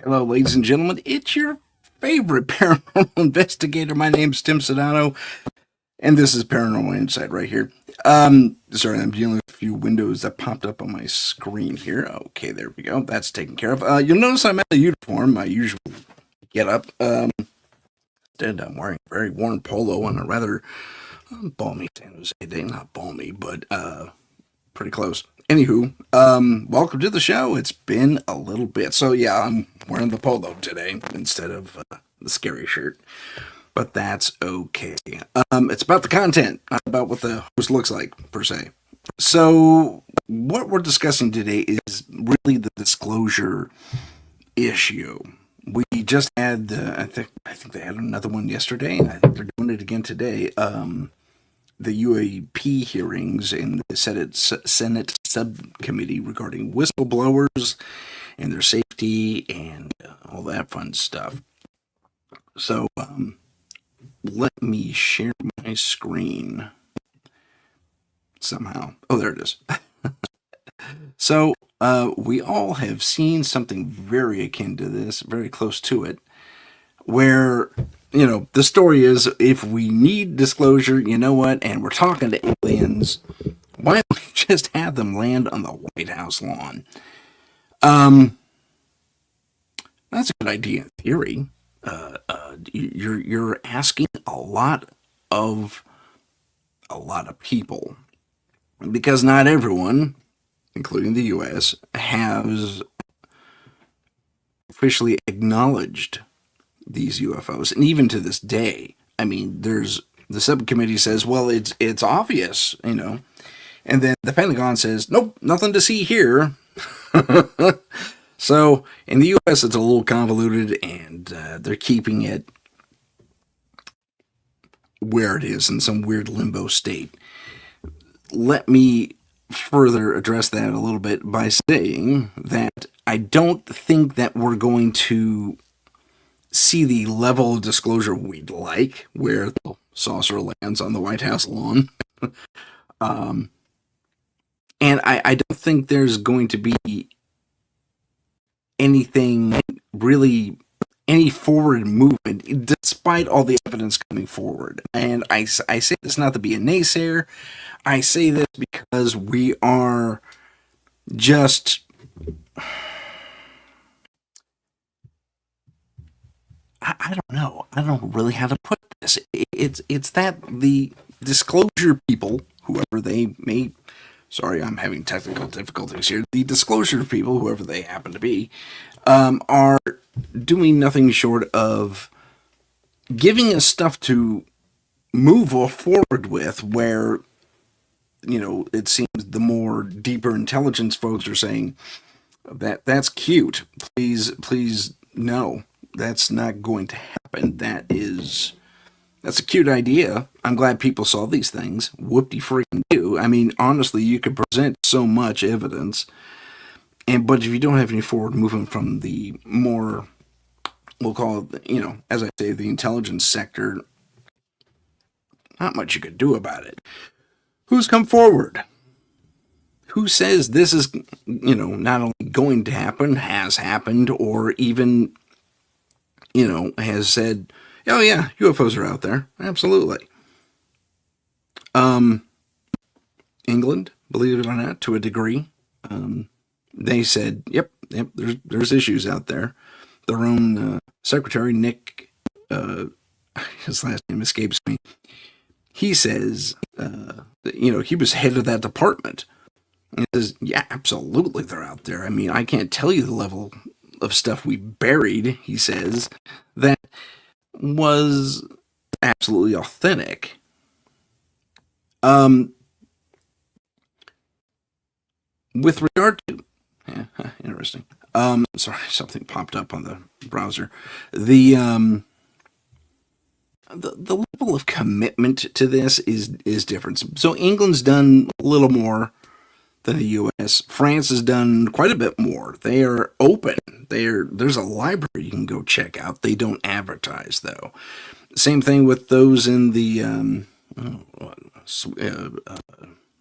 Hello, ladies and gentlemen. It's your favorite paranormal investigator. My name's Tim Sedano, and this is Paranormal Insight right here. Sorry, I'm dealing with a few windows that popped up on my screen here. Okay, there we go. That's taken care of. You'll notice I'm out of uniform, my usual get up. Instead, I'm wearing a very worn polo on a rather balmy San Jose day. Not balmy, but pretty close. Anywho, welcome to the show. It's been a little bit. So, yeah, I'm wearing the polo today instead of the scary shirt. But that's okay. It's about the content, not about what the host looks like, per se. So, what we're discussing today is really the disclosure issue. We just had, I think they had another one yesterday, and I think they're doing it again today. The UAP hearings in the Senate subcommittee regarding whistleblowers and their safety and all that fun stuff. So, let me share my screen somehow. Oh, there it is. So, we all have seen something very akin to this, very close to it, where the story is if we need disclosure, you know what, and we're talking to aliens, why don't we just have them land on the White House lawn? That's a good idea in theory. You're asking a lot of people because not everyone, including the U.S., has officially acknowledged these UFOs, and even to this day, I mean, there's the subcommittee says, well, it's obvious, and then the Pentagon says, nope, nothing to see here. So in the U.S., it's a little convoluted, and they're keeping it where it is in some weird limbo state. Let me further address that a little bit by saying that I don't think that we're going to see the level of disclosure we'd like, where the saucer lands on the White House lawn. And I don't think there's going to be anything really, any forward movement, despite all the evidence coming forward. And I say this not to be a naysayer. I say this because we are just, I don't know. I don't know really how to put this. It's that the disclosure people, whoever they may, sorry, I'm having technical difficulties here. The disclosure people, whoever they happen to be, are doing nothing short of giving us stuff to move forward with, where it seems the more deeper intelligence folks are saying that's cute. Please, no, that's not going to happen. That's a cute idea. I'm glad people saw these things. Whoop-de freaking do. I mean, honestly, you could present so much evidence, but if you don't have any forward movement from the more, we'll call it, as I say, the intelligence sector, not much you could do about it. Who's come forward? Who says this is, not only going to happen, has happened, or even, has said, oh yeah, UFOs are out there. Absolutely. England, believe it or not, to a degree, they said, yep, there's issues out there. Their own secretary, Nick, his last name escapes me. He says, he was head of that department. And he says, yeah, absolutely, they're out there. I mean, I can't tell you the level of stuff we buried, he says, that was absolutely authentic. With regard to, interesting. Sorry, something popped up on the browser. The level of commitment to this is different. So England's done a little more than the U.S. France has done quite a bit more. They are open. There's a library you can go check out. They don't advertise, though. Same thing with those in the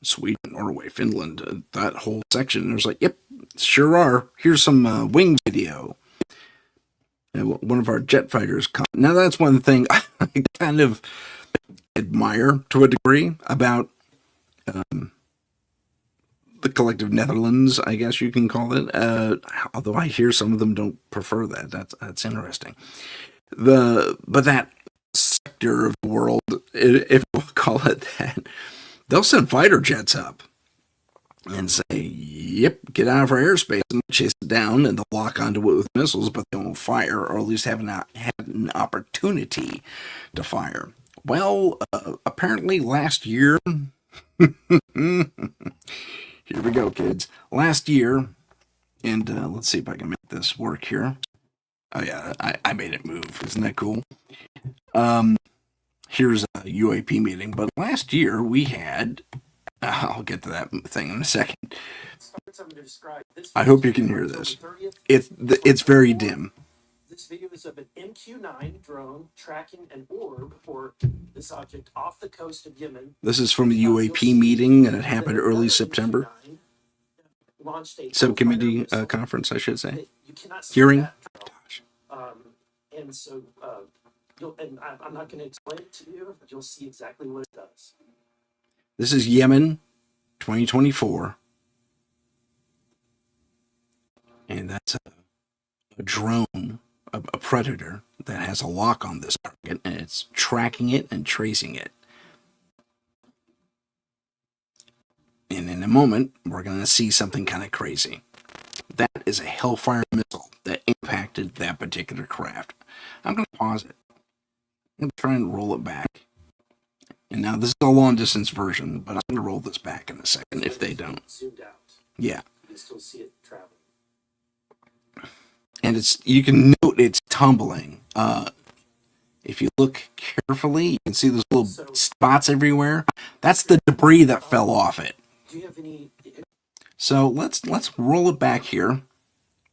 Sweden, Norway, Finland, that whole section. There's like, yep, sure are. Here's some wings video. one of our jet fighters. Now that's one thing I kind of admire to a degree about the collective Netherlands, I guess you can call it. Although I hear some of them don't prefer that. That's interesting. But that sector of the world, if we'll call it that, they'll send fighter jets up and say, "Yep, get out of our airspace," and chase it down, and they'll lock onto it with missiles, but they won't fire, or at least have an opportunity to fire. Well, apparently last year, here we go, kids. Last year, and let's see if I can make this work here. Oh yeah, I made it move. Isn't that cool? Here's a UAP meeting, but last year we had. I'll get to that thing in a second. I hope you can hear this. It's very dim. This video is of an MQ-9 drone tracking an orb or this object off the coast of Yemen. This is from the UAP meeting, and it happened early September. Subcommittee conference, I should say. Hearing. Gosh. And so, I'm not going to explain it to you, but you'll see exactly what it does. This is Yemen, 2024. And that's a drone, a predator that has a lock on this target, and it's tracking it and tracing it. And in a moment, we're going to see something kind of crazy. That is a Hellfire missile that impacted that particular craft. I'm going to pause it. I'm going to try and roll it back. And now this is a long distance version, but I'm going to roll this back in a second if they don't. Zoomed out. Yeah. You can still see it traveling. And you can note it's tumbling. If you look carefully, you can see those little spots everywhere. That's the debris that fell off it. Do you have any? So let's roll it back here,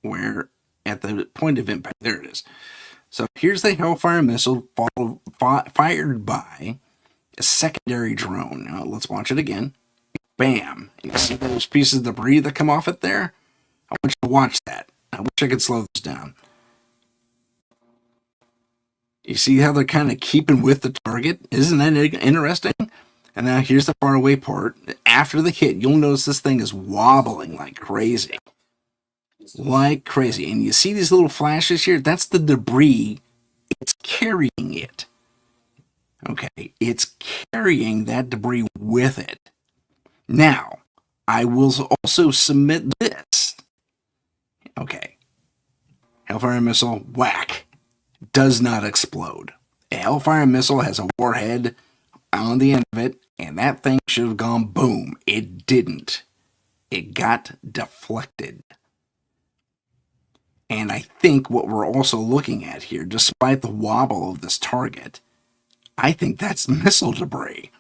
where at the point of impact, there it is. So here's the Hellfire missile fired by a secondary drone. Now let's watch it again. Bam! You see those pieces of debris that come off it there? I want you to watch that. I wish I could slow this down. You see how they're kind of keeping with the target? Isn't that interesting? And now here's the faraway part. After the hit, you'll notice this thing is wobbling like crazy. Like crazy. And you see these little flashes here? That's the debris. It's carrying it. Okay, it's carrying that debris with it. Now, I will also submit this. Okay. Hellfire missile, whack. Does not explode. A Hellfire missile has a warhead on the end of it, and that thing should have gone boom. It didn't. It got deflected. And I think what we're also looking at here, despite the wobble of this target, I think that's missile debris.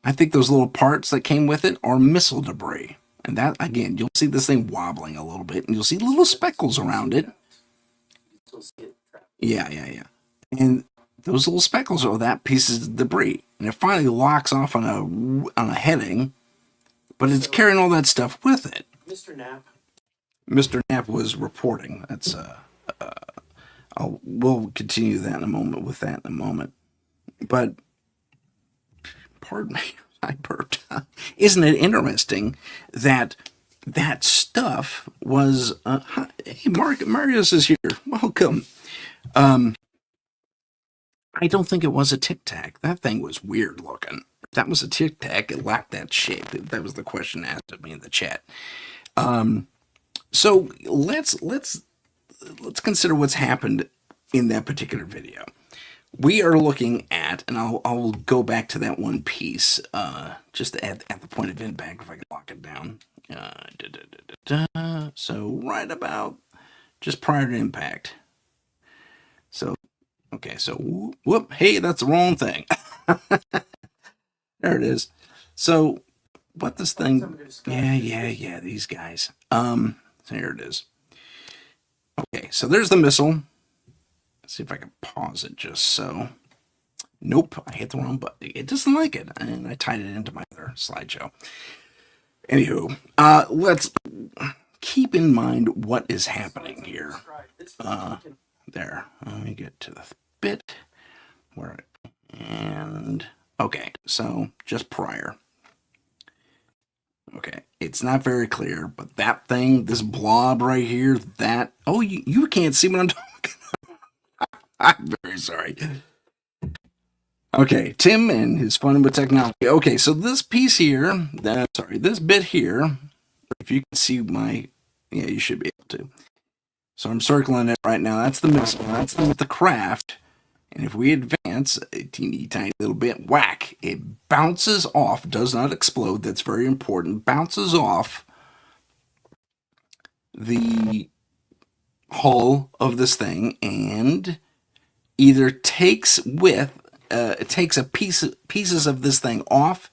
I think those little parts that came with it are missile debris. And that, again, you'll see this thing wobbling a little bit, and you'll see little speckles around it. Yeah. And those little speckles are that pieces of debris. And it finally locks off on a heading, but it's carrying all that stuff with it. Mr. Knapp was reporting. That's we'll continue that in a moment. But pardon me, I burped. Isn't it interesting that stuff was? Hey, Marius is here. Welcome. I don't think it was a Tic Tac. That thing was weird looking. If that was a Tic Tac, it lacked that shape. That was the question asked of me in the chat. So let's consider what's happened in that particular video. We are looking at, and I'll go back to that one piece, just at the point of impact, if I can lock it down. So right about just prior to impact. So, okay, so whoop, hey, that's the wrong thing. There it is. So what this thing, yeah, these guys. So here it is. Okay, so there's the missile. Let's see if I can pause it just so. Nope, I hit the wrong button. It doesn't like it, and I tied it into my other slideshow. Anywho, let's keep in mind what is happening here. There. Let me get to the bit where and okay, so just prior. Okay, it's not very clear, but that thing, this blob right here, that oh, you can't see what I'm talking. I'm very sorry. Okay, Tim and his fun with technology. Okay, so this piece here, this bit here, if you can see yeah, you should be able to. So I'm circling it right now. That's the missile. That's the craft. And if we advance a teeny tiny little bit, whack, it bounces off, does not explode. That's very important. Bounces off the hull of this thing and either takes pieces of this thing off,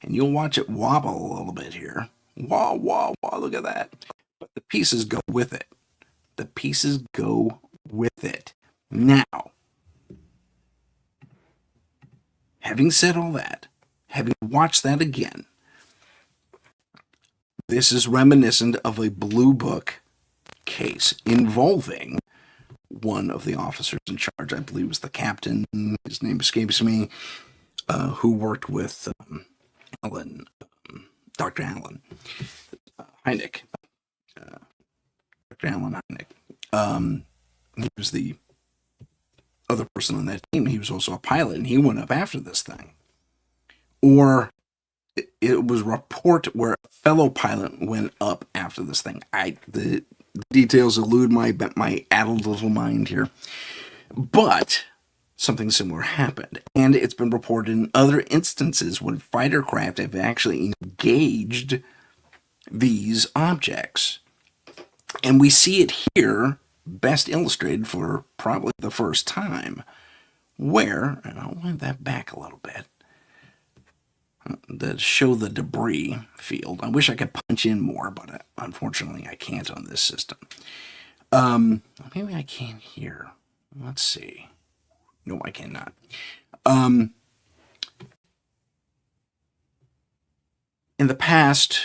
and you'll watch it wobble a little bit here. Wah wah wah! Look at that. But the pieces go with it. The pieces go with it. Now, having said all that, having watched that again, this is reminiscent of a Blue Book case involving one of the officers in charge. I believe it was the captain. His name escapes me. Who worked with Alan, Dr. Alan Hynek. Dr. Alan Hynek. He was the other person on that team. He was also a pilot, and he went up after this thing. Or it was a report where a fellow pilot went up after this thing. The details elude my addled little mind here, but something similar happened, and it's been reported in other instances when fighter craft have actually engaged these objects, and we see it here best illustrated for probably the first time, where, and I'll wind that back a little bit to show the debris field. I wish I could punch in more, but unfortunately I can't on this system. Maybe I can here. Let's see. No, I cannot. In the past,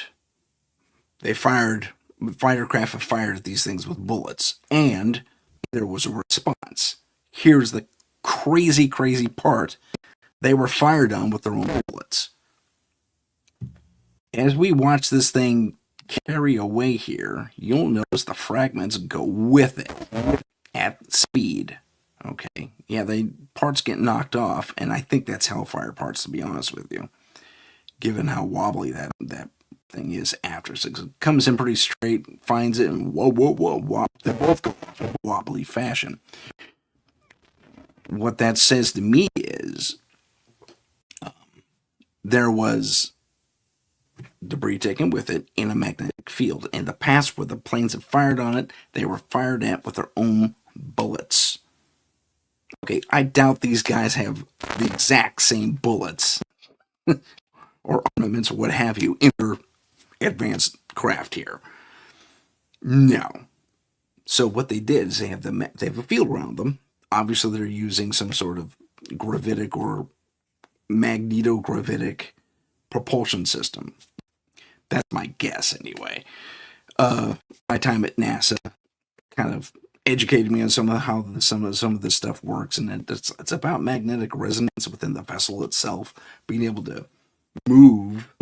fighter craft have fired these things with bullets, and there was a response. Here's the crazy, crazy part. They were fired on with their own bullets. As we watch this thing carry away here, you'll notice the fragments go with it at speed. Okay, yeah, parts get knocked off, and I think that's Hellfire parts, to be honest with you, given how wobbly that thing is after. So it comes in pretty straight, finds it, and whoa, whoa, whoa, whoa. They both go off in a wobbly fashion. What that says to me is there was debris taken with it in a magnetic field. In the past, where the planes have fired on it, they were fired at with their own bullets. Okay, I doubt these guys have the exact same bullets or armaments or what have you in their advanced craft here. No. So what they did is they have a field around them. Obviously, they're using some sort of gravitic or magnetogravitic propulsion system. That's my guess, anyway. My time at NASA kind of educated me on some of how some of this stuff works, and it's about magnetic resonance within the vessel itself, being able to move.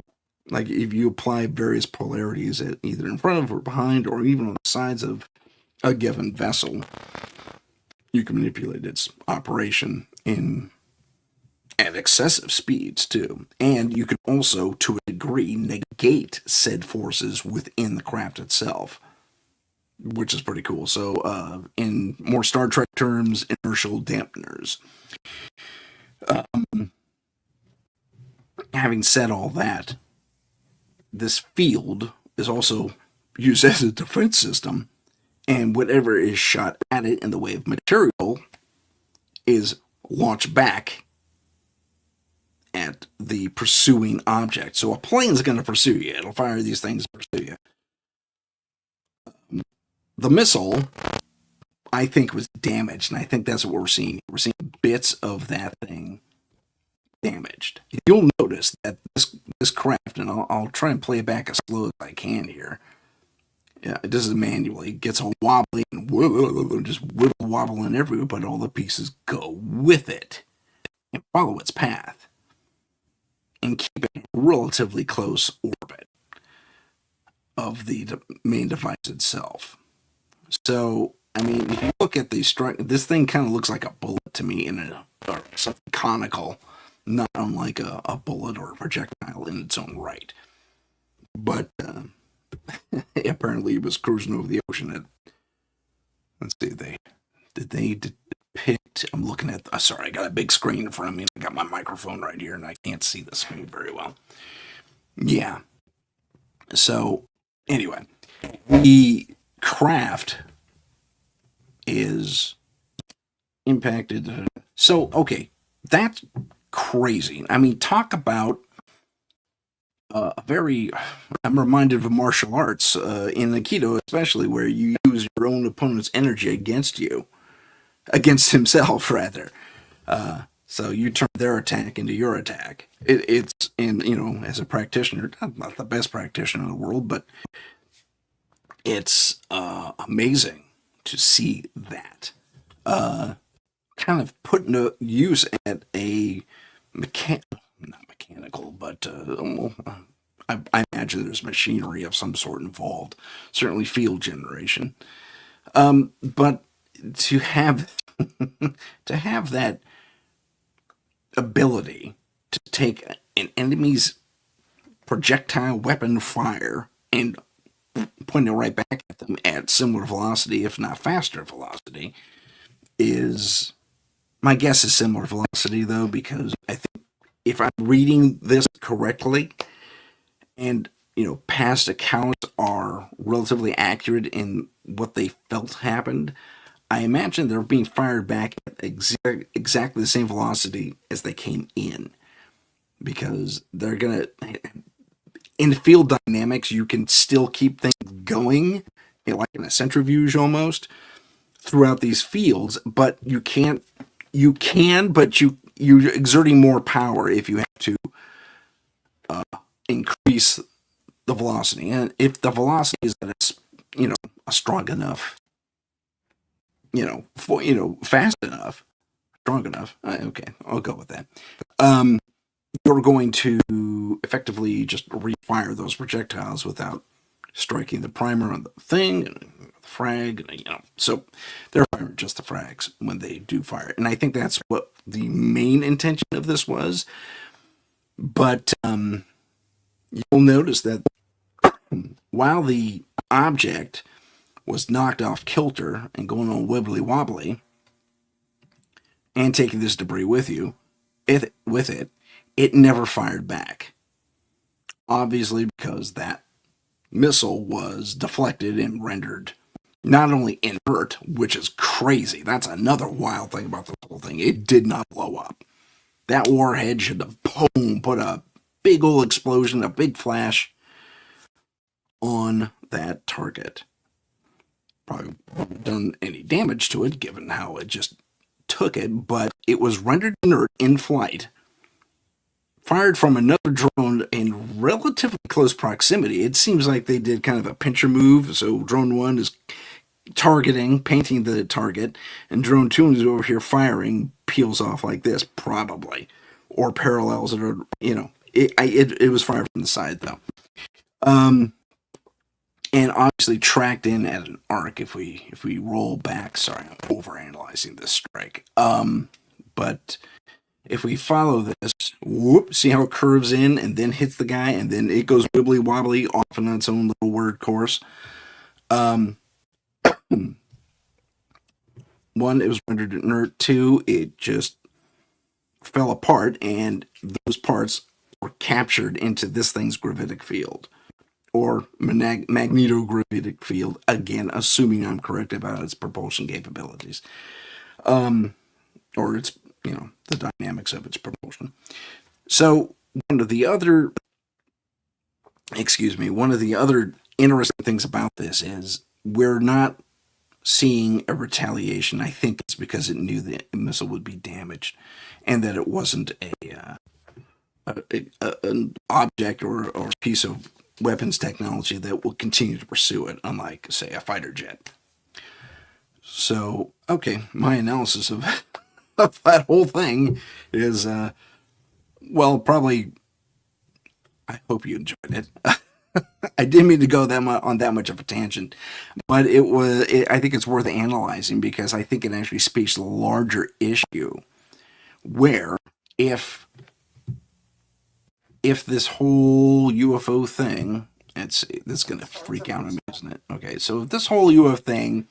Like if you apply various polarities at either in front of or behind, or even on the sides of a given vessel, you can manipulate its operation at excessive speeds too. And you can also, to a degree, negate said forces within the craft itself, which is pretty cool. So, in more Star Trek terms, inertial dampeners. Having said all that, this field is also used as a defense system, and whatever is shot at it in the way of material is launched back at the pursuing object. So a plane's going to pursue you. It'll fire these things to pursue you. The missile, I think, was damaged, and I think that's what we're seeing. We're seeing bits of that thing damaged. You'll notice that this craft, and I'll try and play it back as slow as I can here. Yeah, it does it manually. It gets all wobbly and just wobbling everywhere, but all the pieces go with it and follow its path and keep it in a relatively close orbit of the main device itself. So, I mean, if you look at the structure, this thing kind of looks like a bullet to me in a or something conical, not unlike a bullet or a projectile in its own right. But apparently, it was cruising over the ocean at, let's see, they depict? I'm looking at. Sorry, I got a big screen in front of me. I got my microphone right here, and I can't see the screen very well. Yeah. So anyway, the craft is impacted. So okay, that's crazy. I mean, talk about a very. I'm reminded of martial arts in Aikido, especially where you use your own opponent's energy against you, against himself rather. So you turn their attack into your attack. It's in as a practitioner, not the best practitioner in the world, but it's amazing to see that kind of put into use at a not mechanical, but I imagine there's machinery of some sort involved. Certainly field generation, but to have to have that ability to take an enemy's projectile weapon fire and point it right back at them at similar velocity, if not faster velocity, is my guess is similar velocity though, because I think if I'm reading this correctly, and past accounts are relatively accurate in what they felt happened, I imagine they're being fired back at exactly the same velocity as they came in, because they're gonna in field dynamics you can still keep things going, like in a centrifuge almost throughout these fields, but you can't. You can, but you're exerting more power if you have to increase the velocity, and if the velocity is that it's a strong enough, fast enough, strong enough. Okay, I'll go with that. Um, you're going to effectively just refire those projectiles without striking the primer on the thing and the frag, so they're firing just the frags when they do fire, and I think that's what the main intention of this was. But you'll notice that while the object was knocked off kilter and going on wibbly wobbly and taking this debris with it, it never fired back. Obviously, because that missile was deflected and rendered not only inert, which is crazy. That's another wild thing about the whole thing. It did not blow up. That warhead should have boom, put a big old explosion, a big flash on that target. Probably wouldn't done any damage to it given how it just took it, but it was rendered inert in flight, fired from another drone in relatively close proximity. It seems like they did kind of a pincher move. So drone one is painting the target, and drone two is over here firing, peels off like this, probably, or parallels it, or it was fired from the side though. And obviously tracked in at an arc if we roll back. Sorry, I'm overanalyzing this strike. But if we follow this, see how it curves in and then hits the guy, and then it goes wibbly wobbly off on its own little word course. One, it was rendered inert. Two, it just fell apart, and those parts were captured into this thing's gravitic field, or magnetogravitic field, again, assuming I'm correct about its propulsion capabilities, or its, the dynamics of its propulsion. So one of the other, one of the other interesting things about this is we're not seeing a retaliation. I think it's because it knew the missile would be damaged, and that it wasn't an object or a piece of weapons technology that will continue to pursue it, unlike, say, a fighter jet. So, okay, my analysis of, of that whole thing is, well, probably, I hope you enjoyed it. I didn't mean to go on that much of a tangent, but I think it's worth analyzing because I think it actually speaks to the larger issue where if this whole UFO thing, it's going to freak out on me, isn't it? Okay, so if this whole UFO thing,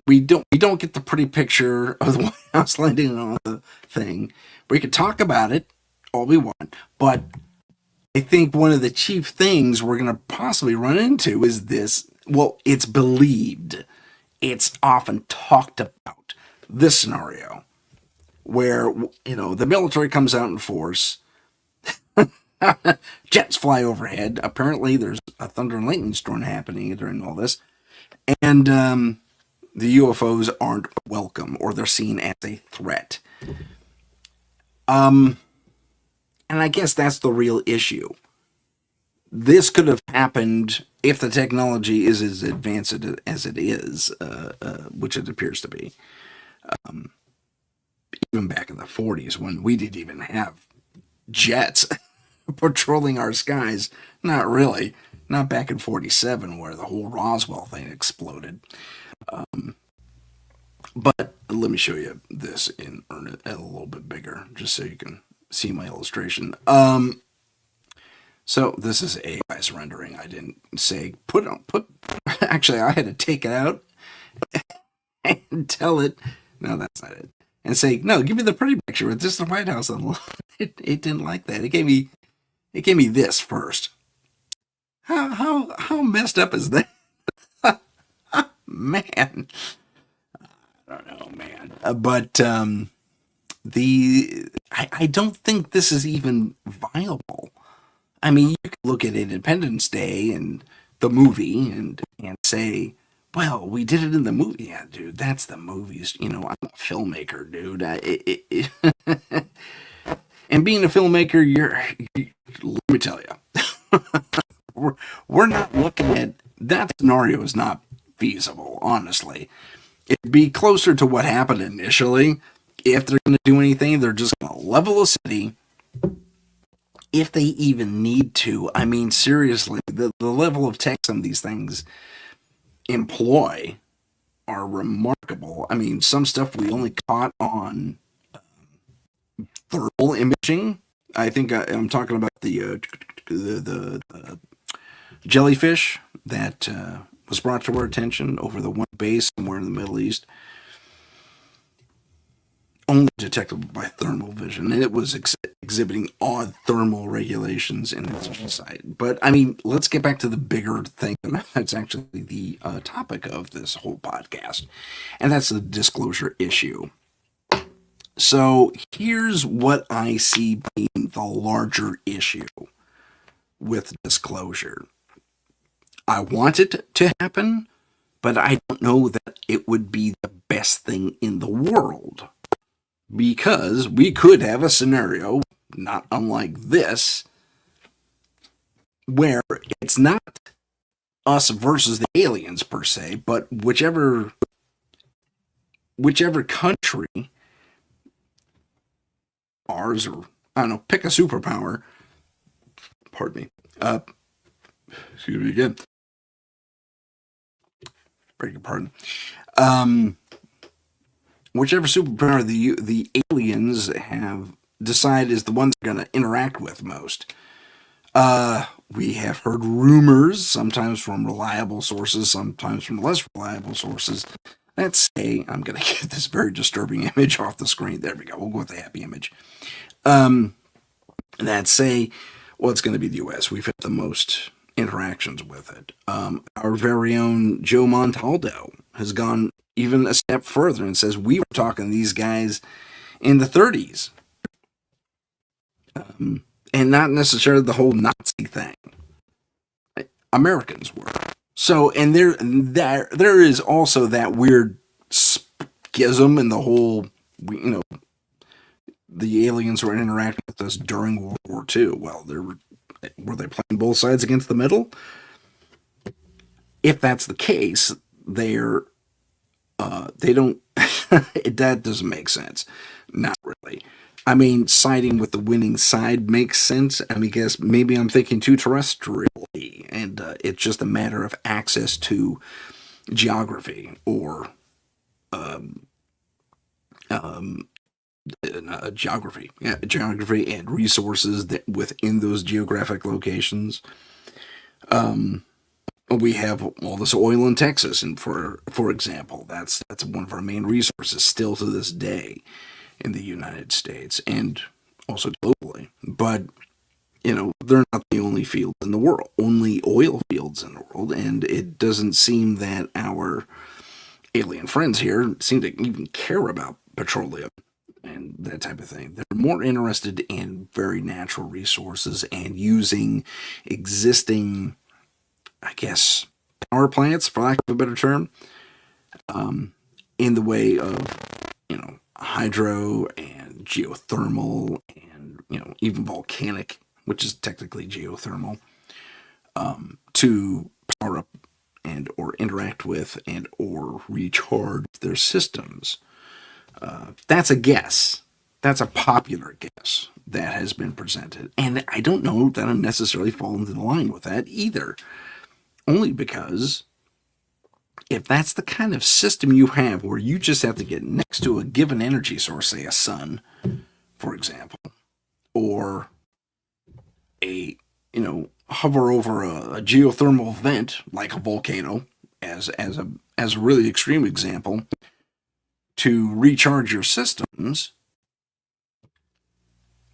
we don't get the pretty picture of the White House landing on the thing. We could talk about it all we want, but I think one of the chief things we're going to possibly run into is this. Well, it's believed, it's often talked about, this scenario where, the military comes out in force, jets fly overhead. Apparently, there's a thunder and lightning storm happening during all this, and the UFOs aren't welcome or they're seen as a threat. And I guess that's the real issue. This could have happened if the technology is as advanced as it is, which it appears to be. Even back in the 40s when we didn't even have jets patrolling our skies. Not really. Not back in 47 where the whole Roswell thing exploded. But let me show you this in a little bit bigger, just so you can see my illustration. So this is AI's rendering. I didn't say put. Actually, I had to take it out and tell it. No, that's not it. And say no. Give me the pretty picture. It's just the White House. It didn't like that. It gave me this first. How messed up is that? Man, I don't know, man. But I don't think this is even viable. I mean, you could look at Independence Day and the movie and say, well, we did it in the movie. Yeah, dude, that's the movies. I'm a filmmaker, dude. And being a filmmaker, let me tell you, we're not looking at that scenario is not feasible, honestly. It'd be closer to what happened initially. If they're going to do anything, they're just going to level a city. If they even need to. I mean, seriously, the level of tech some of these things employ are remarkable. I mean, some stuff we only caught on thermal imaging. I think I'm talking about the jellyfish that was brought to our attention over the one base somewhere in the Middle East. Only detectable by thermal vision, and it was exhibiting odd thermal regulations in its site. But I mean, let's get back to the bigger thing. That's actually the topic of this whole podcast, and that's the disclosure issue. So here's what I see being the larger issue with disclosure. I want it to happen, but I don't know that it would be the best thing in the world. Because we could have a scenario, not unlike this, where it's not us versus the aliens per se, but whichever country, ours or I don't know, pick a superpower. Pardon me. Excuse me again. Beg your pardon. Whichever superpower the aliens have decided is the one they're going to interact with most. We have heard rumors, sometimes from reliable sources, sometimes from less reliable sources, that say, I'm going to get this very disturbing image off the screen. There we go. We'll go with the happy image. That say, well, it's going to be the U.S. We've had the most interactions with it. Our very own Joe Montaldo has gone even a step further and says we were talking to these guys in the 30s. And not necessarily the whole Nazi thing. Americans were. So, and there is also that weird schism in the whole, the aliens were interacting with us during World War II. Well, there were Were they playing both sides against the middle? If that's the case, they don't. That doesn't make sense. Not really. I mean, siding with the winning side makes sense. I mean, guess maybe I'm thinking too terrestrially, and it's just a matter of access to geography or geography, yeah, geography and resources that within those geographic locations. We have all this oil in Texas, and for example, that's one of our main resources still to this day in the United States and also globally. But they're not the only fields in the world, only oil fields in the world, and it doesn't seem that our alien friends here seem to even care about petroleum and that type of thing. They're more interested in very natural resources and using existing, I guess, power plants, for lack of a better term, in the way of, hydro and geothermal and, even volcanic, which is technically geothermal, to power up and or interact with and or recharge their systems. That's a guess. That's a popular guess that has been presented. And I don't know that I'm necessarily falling into the line with that either. Only because if that's the kind of system you have where you just have to get next to a given energy source, say a sun, for example, or a, hover over a geothermal vent like a volcano, as a really extreme example, to recharge your systems,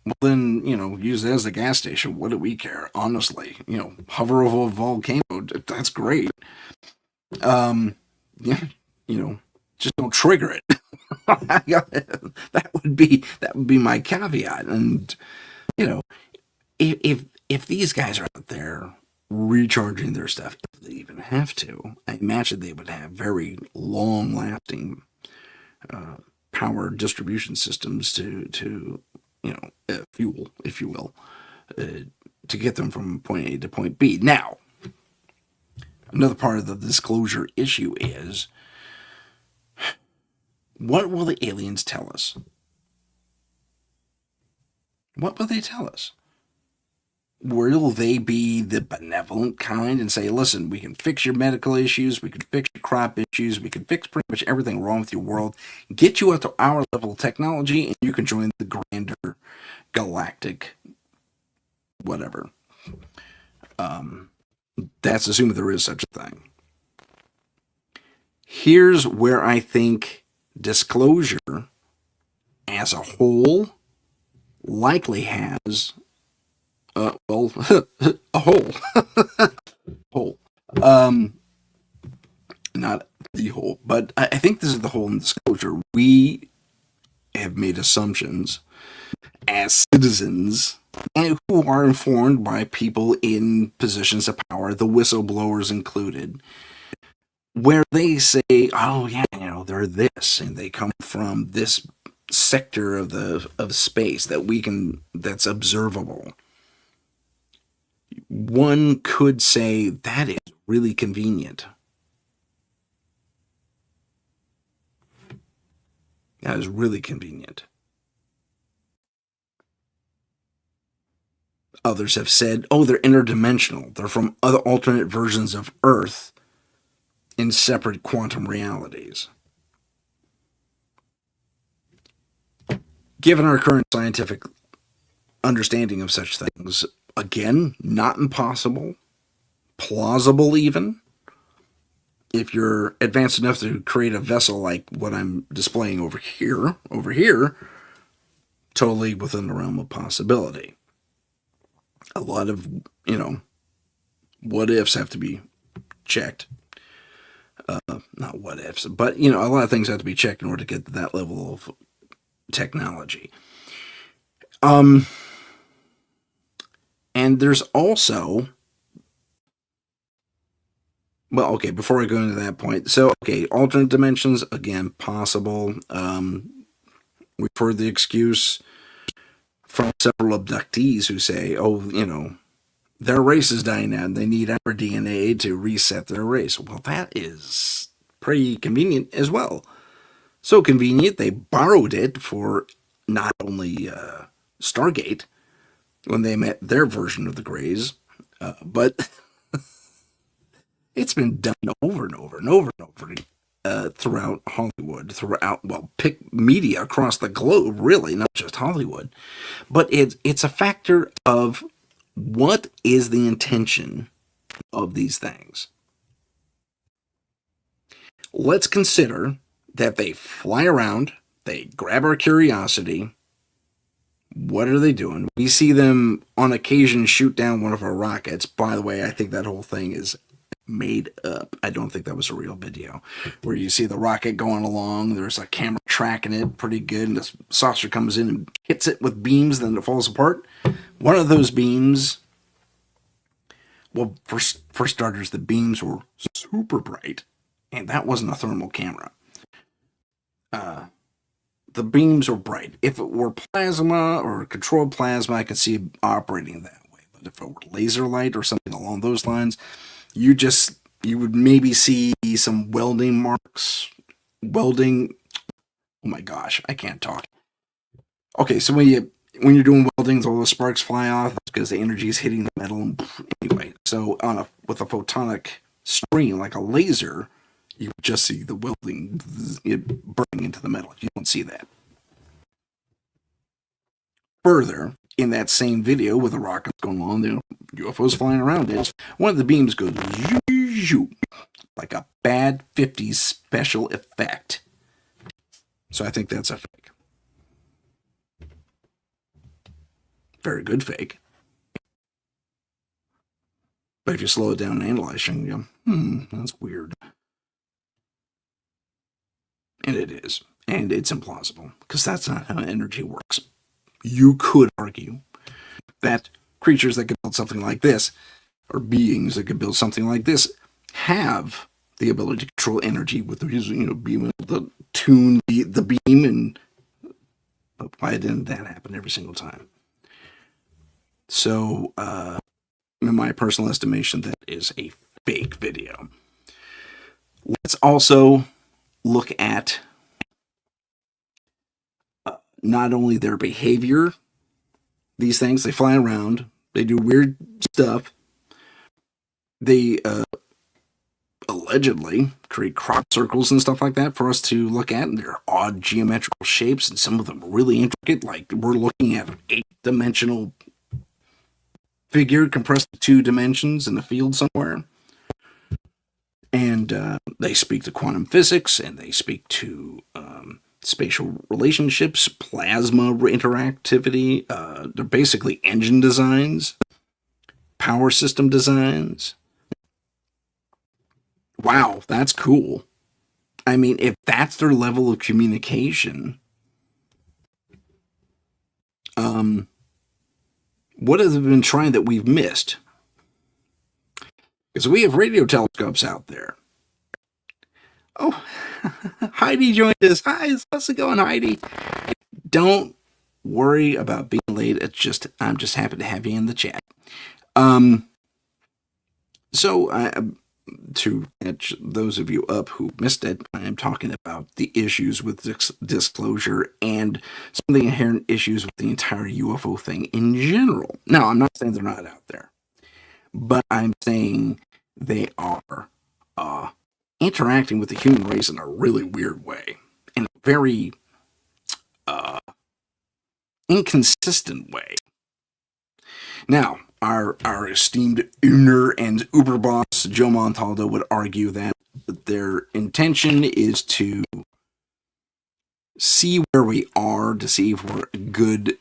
well then, use it as a gas station. What do we care? Honestly, hover over a volcano, that's great. Yeah, just don't trigger it. That would be my caveat. And you know, if these guys are out there recharging their stuff, if they even have to, I imagine they would have very long lasting power distribution systems to fuel, if you will, to get them from point A to point B. Now, another part of the disclosure issue is, what will the aliens tell us? What will they tell us? Will they be the benevolent kind and say, listen, we can fix your medical issues, we can fix your crop issues, we can fix pretty much everything wrong with your world, get you up to our level of technology, and you can join the grander galactic whatever. That's assuming there is such a thing. Here's where I think disclosure as a whole likely has a hole. Hole. Not the whole, but I think this is the hole in disclosure. We have made assumptions as citizens and who are informed by people in positions of power, the whistleblowers included, where they say, oh yeah, they're this and they come from this sector of space that's observable. One could say that is really convenient. That is really convenient. Others have said, oh, they're interdimensional. They're from other alternate versions of Earth in separate quantum realities. Given our current scientific understanding of such things, again, not impossible, plausible even. If you're advanced enough to create a vessel like what I'm displaying over here, totally within the realm of possibility. A lot of, what ifs have to be checked. Not what ifs, but, a lot of things have to be checked in order to get to that level of technology. And there's also, well, okay, before I go into that point, so, okay, alternate dimensions, again, possible. We've heard the excuse from several abductees who say, oh, their race is dying out and they need our DNA to reset their race. Well, that is pretty convenient as well. So convenient, they borrowed it for not only Stargate when they met their version of the Greys, but it's been done over and over and over and over throughout Hollywood, throughout, well, pick media across the globe, really, not just Hollywood. But it's a factor of what is the intention of these things. Let's consider that they fly around, they grab our curiosity. What are they doing? We see them on occasion shoot down one of our rockets. By the way, I think that whole thing is made up. I don't think that was a real video. Where you see the rocket going along, there's a camera tracking it pretty good, and this saucer comes in and hits it with beams, then it falls apart. One of those beams, well, for starters, the beams were super bright, and that wasn't a thermal camera. The beams were bright. If it were plasma or controlled plasma, I could see it operating that way. But if it were laser light or something along those lines, you would maybe see some welding marks. Welding. Oh my gosh, I can't talk. Okay, so when you're doing welding, all the sparks fly off because the energy is hitting the metal. Anyway, so with a photonic stream like a laser, you just see the welding burning into the metal. You don't see that. Further, in that same video with the rockets going on, the UFOs flying around it, one of the beams goes like a bad 50s special effect. So I think that's a fake. Very good fake. But if you slow it down and analyze it, you go, that's weird. And it is. And it's implausible, because that's not how energy works. You could argue that creatures that could build something like this, or beings that could build something like this, have the ability to control energy with being able to tune the beam, and but why didn't that happen every single time? So, in my personal estimation, that is a fake video. Let's also look at not only their behavior. These things, they fly around, they do weird stuff. They allegedly create crop circles and stuff like that for us to look at, and they're odd geometrical shapes, and some of them really intricate, like we're looking at an 8-dimensional figure compressed to 2 dimensions in the field somewhere. And they speak to quantum physics, and they speak to spatial relationships, plasma interactivity. They're basically engine designs, power system designs. Wow, that's cool. I mean, if that's their level of communication, what have they been trying that we've missed? Because we have radio telescopes out there. Oh, Heidi joined us. Hi, how's it going, Heidi? Don't worry about being late. I'm just happy to have you in the chat. To catch those of you up who missed it, I am talking about the issues with disclosure and some of the inherent issues with the entire UFO thing in general. Now, I'm not saying they're not out there, but I'm saying they are interacting with the human race in a really weird way, in a very inconsistent way. Now, our esteemed owner and Uber boss, Joe Montaldo, would argue that their intention is to see where we are, to see if we're good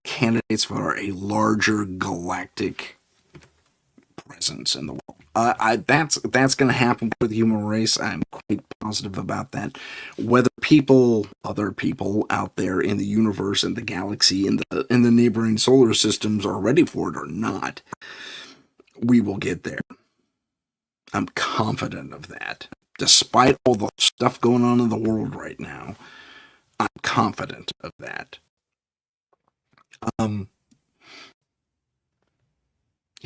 candidates for a larger galactic presence in the world. That's going to happen for the human race. I'm quite positive about that. Whether other people out there in the universe and the galaxy and the neighboring solar systems are ready for it or not, we will get there. I'm confident of that. Despite all the stuff going on in the world right now, I'm confident of that.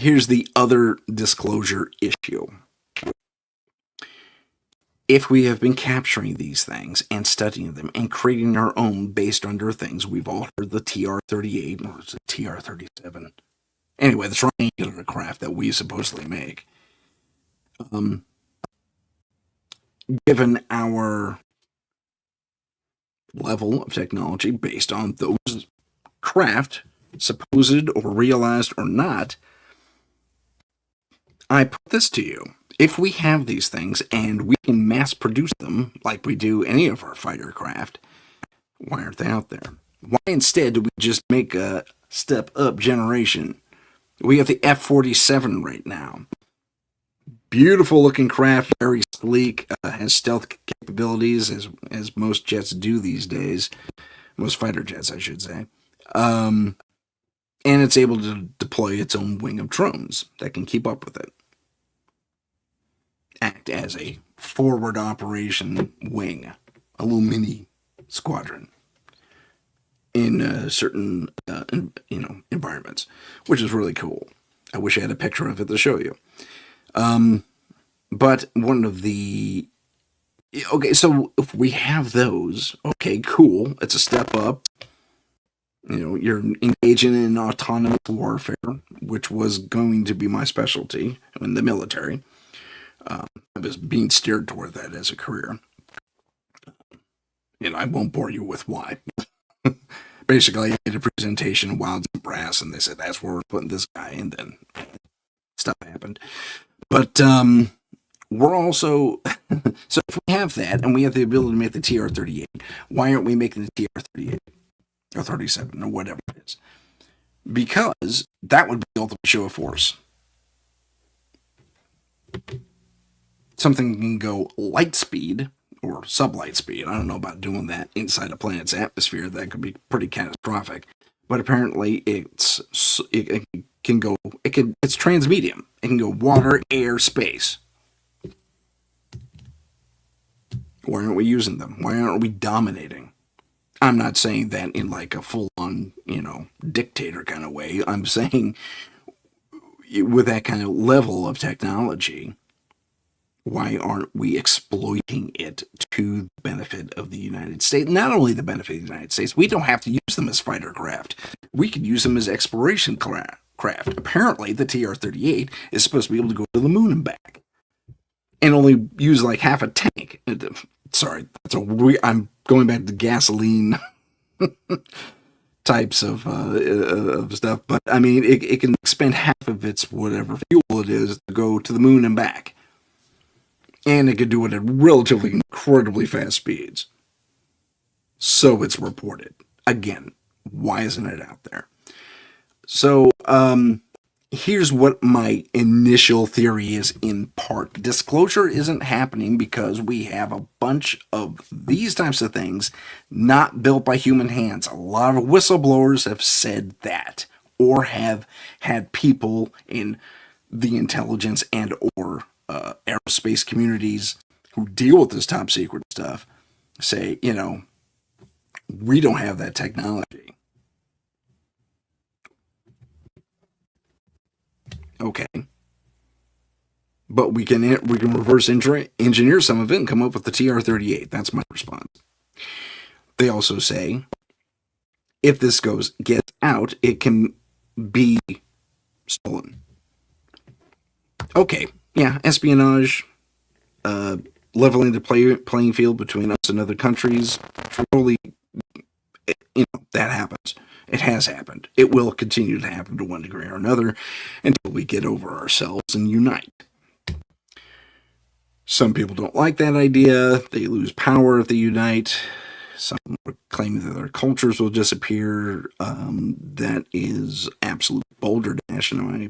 here's the other disclosure issue. If we have been capturing these things and studying them and creating our own based on their things, we've all heard the TR-38 or it's a TR-37. Anyway, the triangular craft that we supposedly make. Given our level of technology based on those craft, supposed or realized or not, I put this to you. If we have these things and we can mass produce them like we do any of our fighter craft, why aren't they out there? Why instead do we just make a step up generation? We have the F-47 right now. Beautiful looking craft, very sleek, has stealth capabilities as most jets do these days. Most fighter jets, I should say. And it's able to deploy its own wing of drones that can keep up with it. Act as a forward operation wing, a little mini squadron in certain environments, which is really cool. I wish I had a picture of it to show you. But one of the okay, so if we have those, okay, cool. It's a step up. You're engaging in autonomous warfare, which was going to be my specialty in the military. I was being steered toward that as a career. And I won't bore you with why. Basically, I did a presentation of Wilds and Brass, and they said that's where we're putting this guy, and then stuff happened. But we're also, so if we have that, and we have the ability to make the TR-38, why aren't we making the TR-38 or 37 or whatever it is? Because that would be the ultimate show of force. Something can go light speed or sublight speed. I don't know about doing that inside a planet's atmosphere. That could be pretty catastrophic. But apparently, it can go. It's transmedium. It can go water, air, space. Why aren't we using them? Why aren't we dominating? I'm not saying that in like a full-on, dictator kind of way. I'm saying with that kind of level of technology, why aren't we exploiting it to the benefit of the United States? Not only the benefit of the United States, we don't have to use them as fighter craft. We could use them as exploration craft. Apparently, the TR-38 is supposed to be able to go to the moon and back, and only use like half a tank. Sorry, I'm going back to gasoline types of stuff, but I mean, it can expend half of its whatever fuel it is to go to the moon and back. And it could do it at relatively incredibly fast speeds. So it's reported. Again, why isn't it out there? So here's what my initial theory is in part. Disclosure isn't happening because we have a bunch of these types of things not built by human hands. A lot of whistleblowers have said that, or have had people in the intelligence and or aerospace communities who deal with this top secret stuff say, we don't have that technology. Okay. But we can reverse engineer some of it and come up with the TR-38. That's my response. They also say if this gets out, it can be stolen. Okay. Yeah, espionage, leveling the playing field between us and other countries. Totally, that happens. It has happened. It will continue to happen to one degree or another until we get over ourselves and unite. Some people don't like that idea. They lose power if they unite. Some are claiming that their cultures will disappear. That is absolute balderdash in my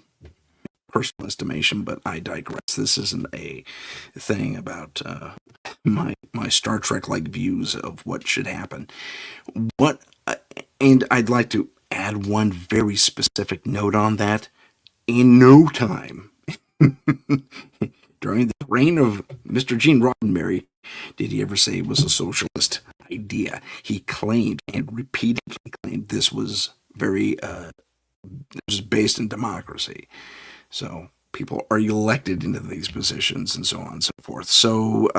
personal estimation, but I digress. This isn't a thing about my Star Trek-like views of what should happen. And I'd like to add one very specific note on that. In no time, during the reign of Mr. Gene Roddenberry, did he ever say it was a socialist idea. He claimed and repeatedly claimed this was very this was based in democracy. So people are elected into these positions and so on and so forth. So,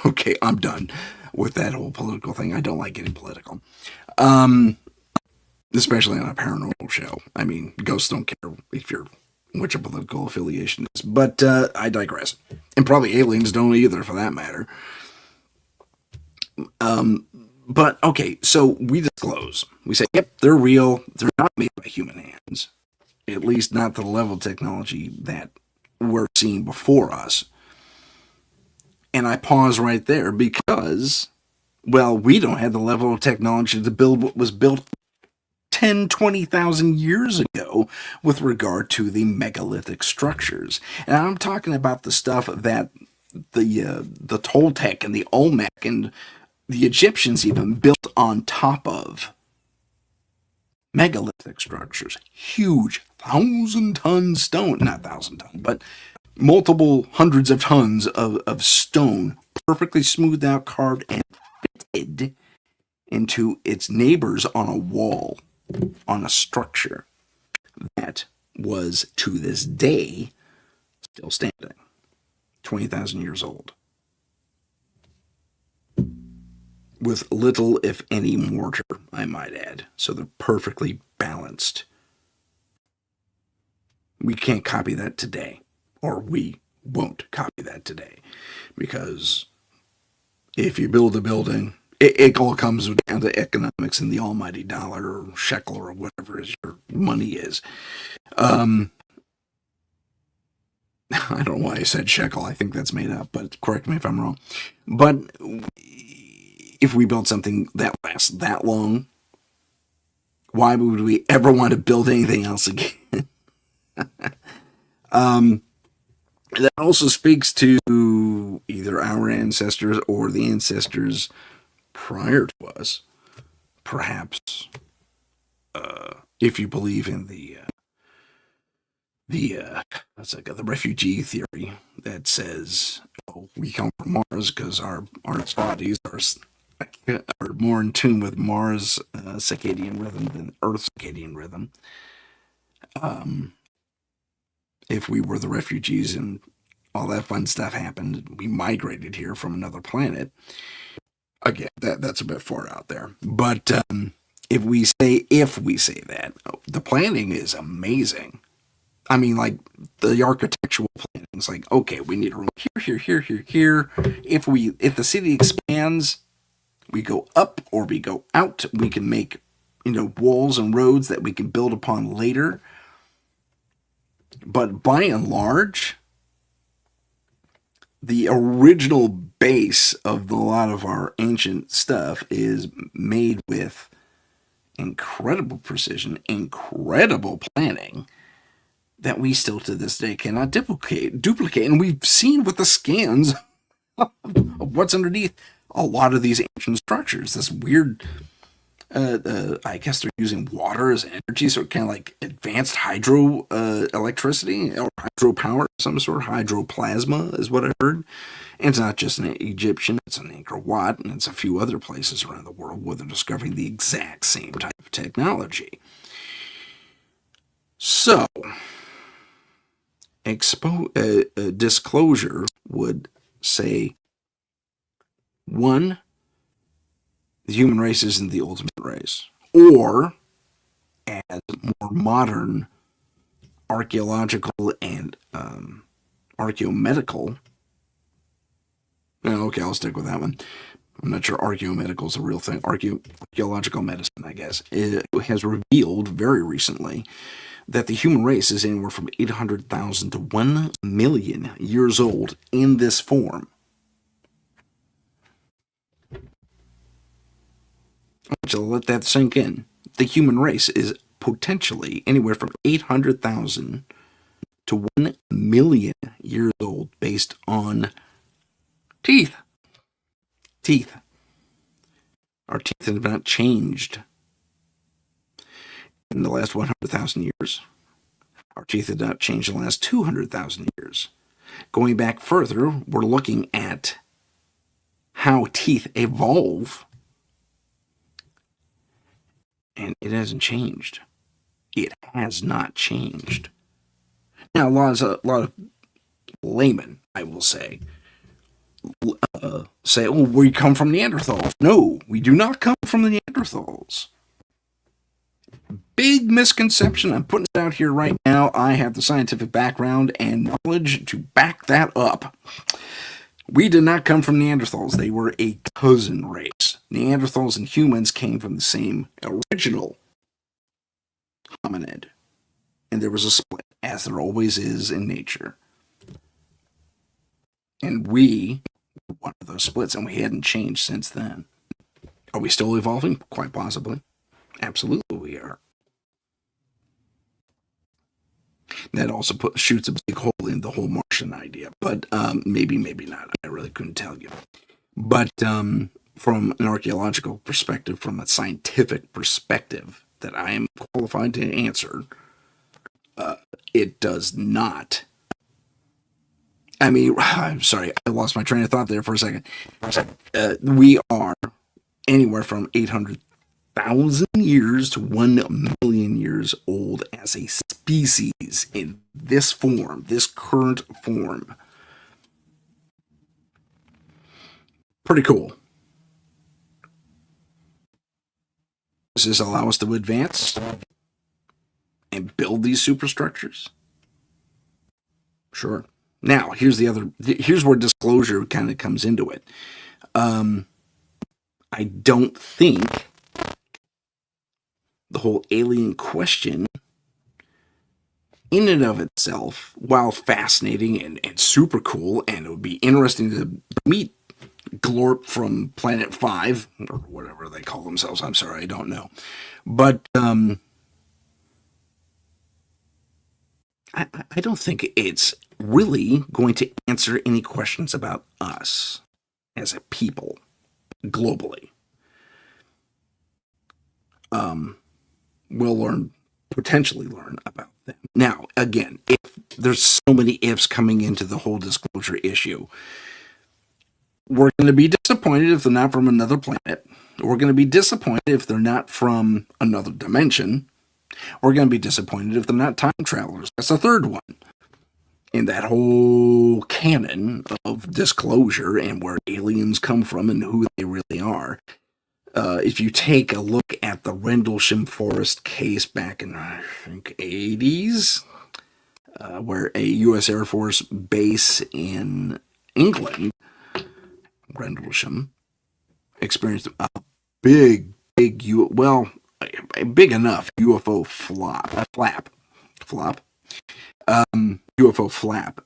okay, I'm done with that whole political thing. I don't like getting political, especially on a paranormal show. I mean, ghosts don't care if you're what your political affiliation is. But I digress. And probably aliens don't either, for that matter. But okay, so we disclose. We say, yep, they're real. They're not made by human hands. At least not to the level of technology that we're seeing before us. And I pause right there because, well, we don't have the level of technology to build what was built 10, 20,000 years ago with regard to the megalithic structures. And I'm talking about the stuff that the Toltec and the Olmec and the Egyptians even built on top of megalithic structures. Huge 1,000-ton stone, not 1,000-ton, but multiple hundreds of tons of stone, perfectly smoothed out, carved, and fitted into its neighbors on a wall, on a structure that was to this day still standing, 20,000 years old, with little, if any, mortar, I might add. So they're perfectly balanced. We can't copy that today, or we won't copy that today, because if you build a building, it all comes down to economics and the almighty dollar or shekel or whatever your money is. I don't know why I said shekel. I think that's made up, but correct me if I'm wrong. But if we build something that lasts that long, why would we ever want to build anything else again? That also speaks to either our ancestors or the ancestors prior to us. Perhaps, if you believe in the refugee theory that says, oh, we come from Mars because our bodies are more in tune with Mars circadian rhythm than Earth's circadian rhythm. If we were the refugees and all that fun stuff happened, we migrated here from another planet. Again, that's a bit far out there, but if we say that, the planning is amazing. I mean, like the architectural planning is like, okay, we need a room here. If the city expands, we go up or we go out. We can make, walls and roads that we can build upon later. But by and large, the original base of a lot of our ancient stuff is made with incredible precision, incredible planning that we still to this day cannot duplicate. And we've seen with the scans of what's underneath a lot of these ancient structures. This weird, I guess they're using water as energy, so kind of like advanced hydro electricity or hydropower of some sort. Hydroplasma is what I heard. And it's not just an Egyptian, it's an Angkor Wat, and it's a few other places around the world where they're discovering the exact same type of technology. So, disclosure would say, one, the human race isn't the ultimate race. Or, as more modern archaeological and archaeomedical, okay, I'll stick with that one. I'm not sure archaeomedical is a real thing. Archaeological medicine, I guess, it has revealed very recently that the human race is anywhere from 800,000 to 1 million years old in this form. I want you to let that sink in. The human race is potentially anywhere from 800,000 to 1 million years old based on teeth. Teeth. Our teeth have not changed in the last 100,000 years. Our teeth have not changed in the last 200,000 years. Going back further, we're looking at how teeth evolve, and it hasn't changed. It has not changed. Now, a lot of laymen, I will say, say, "Oh, we come from Neanderthals." No, we do not come from the Neanderthals. Big misconception. I'm putting it out here right now. I have the scientific background and knowledge to back that up. We did not come from Neanderthals. They were a cousin race. Neanderthals and humans came from the same original hominid. And there was a split, as there always is in nature. And we were one of those splits, and we hadn't changed since then. Are we still evolving? Quite possibly. Absolutely, we are. That also shoots a big hole in the whole Martian idea, but maybe not. I really couldn't tell you. But from an archaeological perspective, from a scientific perspective that I am qualified to answer, it does not. I mean, I'm sorry, I lost my train of thought there for a second. We are anywhere from 800,000 years to 1 million years old as a species in this form, this current form. Pretty cool. Does this allow us to advance and build these superstructures? Sure. Now, here's where disclosure kind of comes into it. I don't think the whole alien question in and of itself, while fascinating and super cool, and it would be interesting to meet Glorp from Planet 5, or whatever they call themselves. I'm sorry, I don't know. But I don't think it's really going to answer any questions about us as a people globally. We'll potentially learn about them. Now, again, if there's so many ifs coming into the whole disclosure issue, we're going to be disappointed if they're not from another planet. We're going to be disappointed if they're not from another dimension. We're going to be disappointed if they're not time travelers. That's the third one in that whole canon of disclosure and where aliens come from and who they really are. If you take a look at the Rendlesham Forest case back in, I think, 80s, where a U.S. Air Force base in England, Rendlesham, experienced a big enough UFO UFO flap.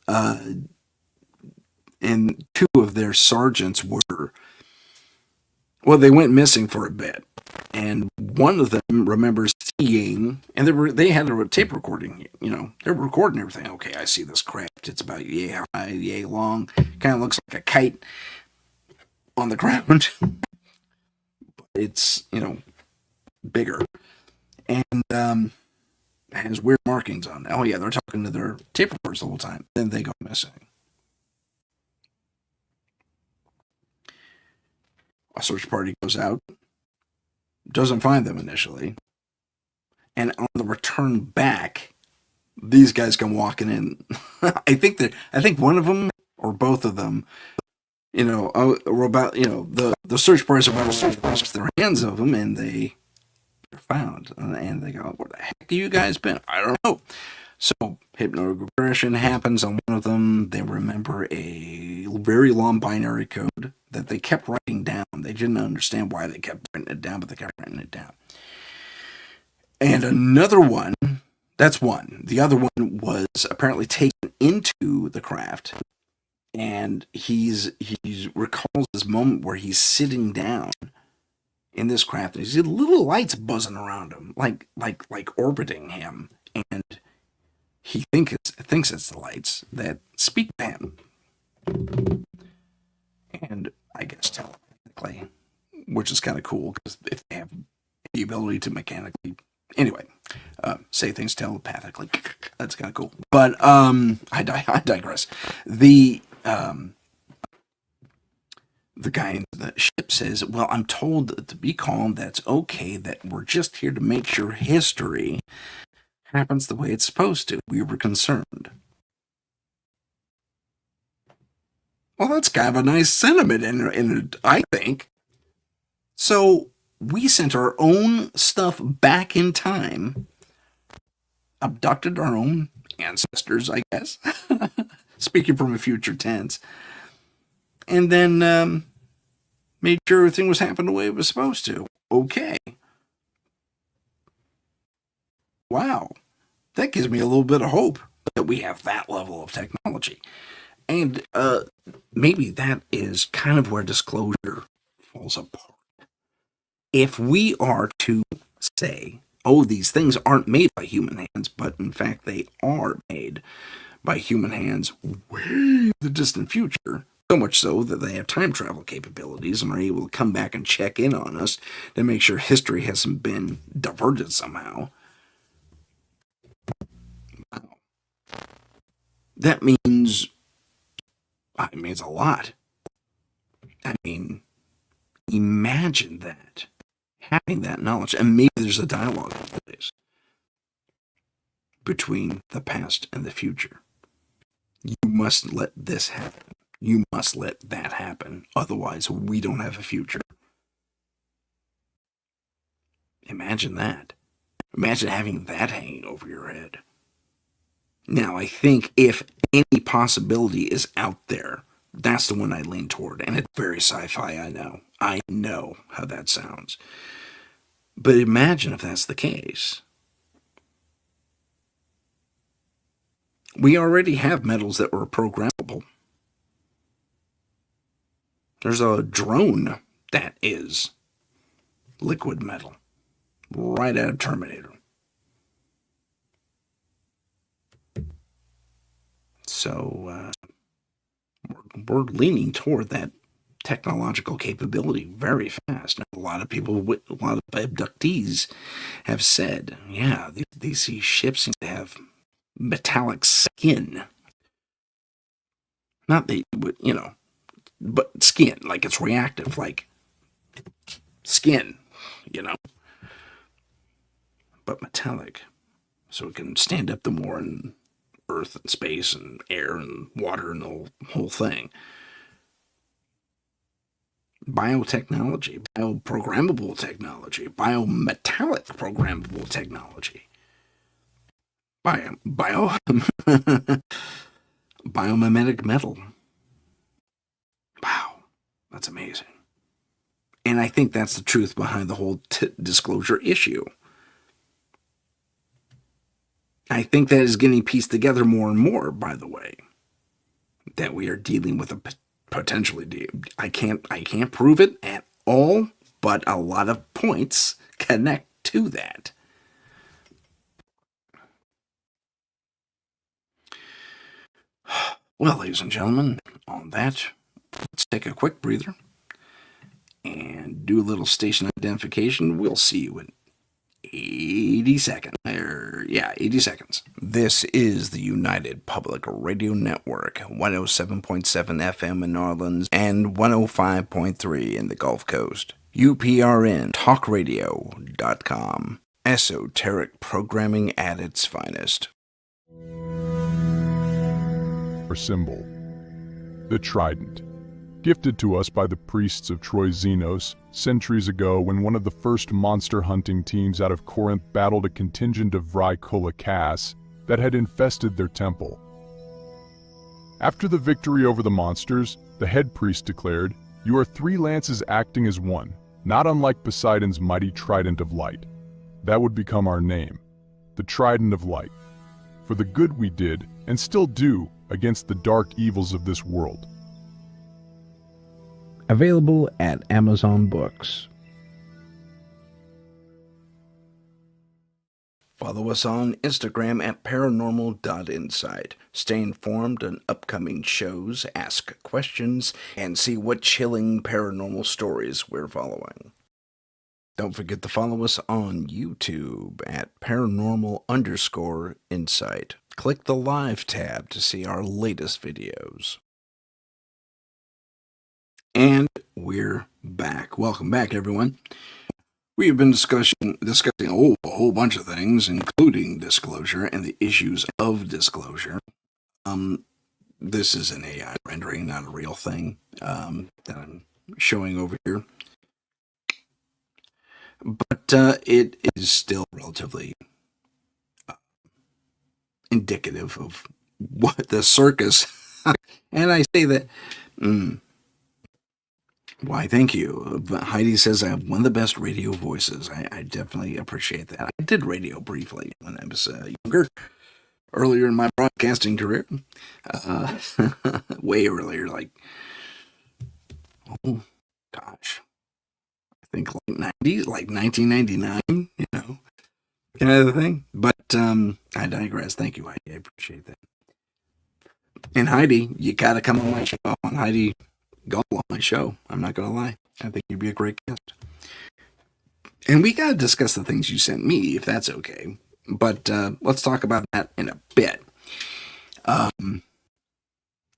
And two of their sergeants they went missing for a bit. And one of them remembers seeing, and they had a tape recording, they're recording everything. Okay, I see this craft. It's about yay high, yay long. Kind of looks like a kite on the ground. It's, bigger. And has weird markings on it. Oh, yeah, they're talking to their tape recorders the whole time. Then they go missing. A search party goes out, doesn't find them initially, and on the return back, these guys come walking in. I think one of them or both of them, were about, the search parties are about to wash their hands of them, and they're found, and they go, "Where the heck have you guys been?" I don't know. So hypnoregression happens on one of them. They remember a very long binary code that they kept writing down. They didn't understand why they kept writing it down, but they kept writing it down. And another one, that's one. The other one was apparently taken into the craft, and he recalls this moment where he's sitting down in this craft, and he's got little lights buzzing around him, like orbiting him, and he thinks it's the lights that speak to him. And I guess telepathically, which is kind of cool, because if they have the ability to mechanically, anyway, say things telepathically, that's kind of cool. But I digress. The guy in the ship says, "Well, I'm told to be calm, that's okay, that we're just here to make sure history happens the way it's supposed to. We were concerned. Well, that's kind of a nice sentiment in it, I think. So we sent our own stuff back in time, abducted our own ancestors, I guess, speaking from a future tense, and then made sure everything was happening the way it was supposed to. Okay. Wow. That gives me a little bit of hope that we have that level of technology. And maybe that is kind of where disclosure falls apart. If we are to say, oh, these things aren't made by human hands, but in fact they are made by human hands way in the distant future, so much so that they have time travel capabilities and are able to come back and check in on us to make sure history hasn't been diverted somehow. Wow. That means it means a lot. I mean, imagine that. Having that knowledge, and maybe there's a dialogue in place between the past and the future. You must let this happen. You must let that happen. Otherwise, we don't have a future. Imagine that. Imagine having that hanging over your head. Now, I think if any possibility is out there, that's the one I lean toward. And it's very sci-fi, I know. I know how that sounds. But imagine if that's the case. We already have metals that were programmable. There's a drone that is liquid metal, right out of Terminator. So we're leaning toward that technological capability very fast. Now, a lot of people, a lot of abductees have said, yeah, these ships seem to have metallic skin. Not that, but skin, like it's reactive, like skin, you know, but metallic. So it can stand up to more in earth and space and air and water and the whole thing. Biotechnology, bioprogrammable technology, biometallic programmable technology, biomimetic metal. Wow, that's amazing. And I think that's the truth behind the whole disclosure issue. I think that is getting pieced together more and more, by the way, that we are dealing with a potentially, I can't prove it at all, but a lot of points connect to that. Well, ladies and gentlemen, on that, let's take a quick breather and do a little station identification. We'll see you in 80 seconds. 80 seconds. This is the United Public Radio Network, 107.7 FM in New Orleans and 105.3 in the Gulf Coast. UPRN talkradio.com. Esoteric programming at its finest. Our symbol, the trident, gifted to us by the priests of Troy Xenos centuries ago when one of the first monster hunting teams out of Corinth battled a contingent of Vrykolakas that had infested their temple. After the victory over the monsters, the head priest declared, "You are three lances acting as one, not unlike Poseidon's mighty trident of light. That would become our name, the Trident of Light, for the good we did and still do against the dark evils of this world." Available at Amazon Books. Follow us on Instagram at paranormal.insight. Stay informed on upcoming shows, ask questions, and see what chilling paranormal stories we're following. Don't forget to follow us on YouTube at paranormal_insight. Click the live tab to see our latest videos. And we're back. Welcome back, everyone. We have been discussing a whole bunch of things, including disclosure and the issues of disclosure. This is an AI rendering, not a real thing that I'm showing over here. But it is still relatively indicative of what the circus. And I say that, why, thank you. But Heidi says I have one of the best radio voices. I definitely appreciate that. I did radio briefly when I was younger, earlier in my broadcasting career. Way earlier, like, oh gosh, I think like 90s, like 1999, kind of thing. But I digress. Thank you, Heidi. I appreciate that. And Heidi, you gotta come on my show. On Heidi Gull on my show. I'm not gonna lie. I think you'd be a great guest. And we gotta discuss the things you sent me, if that's okay. But let's talk about that in a bit.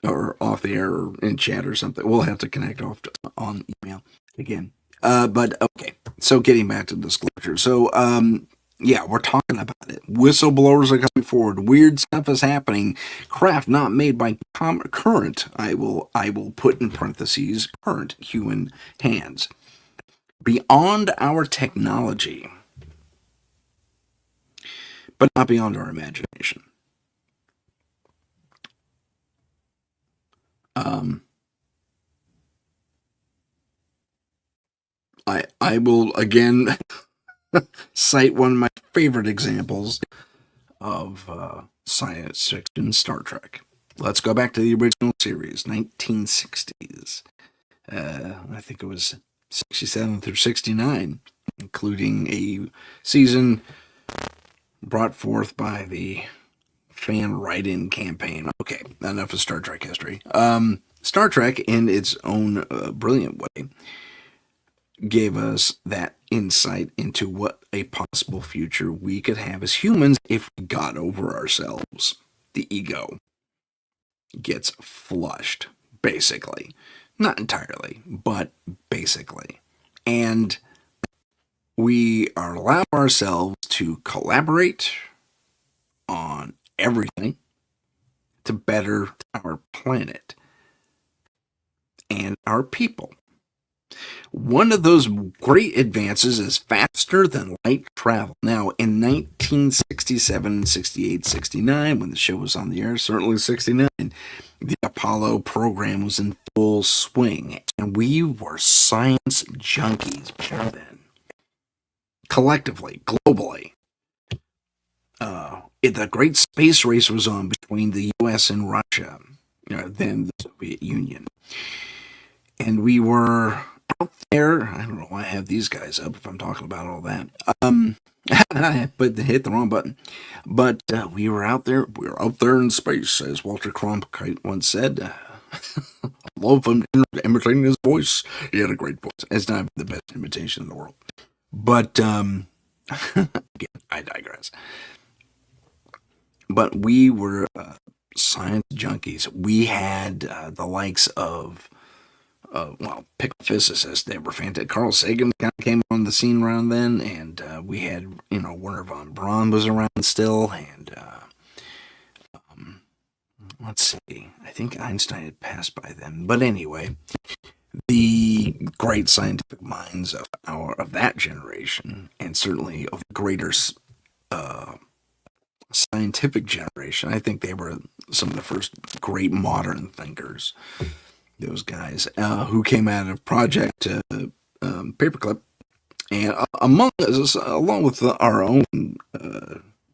Or off the air or in chat or something. We'll have to connect on email again. But okay. So getting back to disclosure. So yeah, we're talking about it. Whistleblowers are coming forward. Weird stuff is happening. Craft not made by current. I will put in parentheses current human hands. Beyond our technology, but not beyond our imagination. I will again cite one of my favorite examples of science fiction, Star Trek. Let's go back to the original series, 1960s. I think it was 67 through 69, including a season brought forth by the fan write-in campaign. Okay, enough of Star Trek history. Star Trek, in its own brilliant way, gave us that insight into what a possible future we could have as humans if we got over ourselves. The ego gets flushed, basically. Not entirely, but basically. And we allow ourselves to collaborate on everything to better our planet and our people. One of those great advances is faster than light travel. Now, in 1967, 68, 69, when the show was on the air, certainly 69, the Apollo program was in full swing, and we were science junkies back then. Collectively, globally. The great space race was on between the U.S. and Russia, then the Soviet Union. And we were out there. I don't know why I have these guys up if I'm talking about all that. But they hit the wrong button. But we were out there. We were out there in space, as Walter Cronkite once said. I love him imitating his voice. He had a great voice. It's not the best imitation in the world. But again, I digress. But we were science junkies. We had the likes of pick a physicist. They were fantastic. Carl Sagan kind of came on the scene around then, and we had, Werner von Braun was around still, and let's see, I think Einstein had passed by then. But anyway, the great scientific minds of that generation, and certainly of the greater scientific generation, I think they were some of the first great modern thinkers. Those guys who came out of Project Paperclip, and among us, along with our own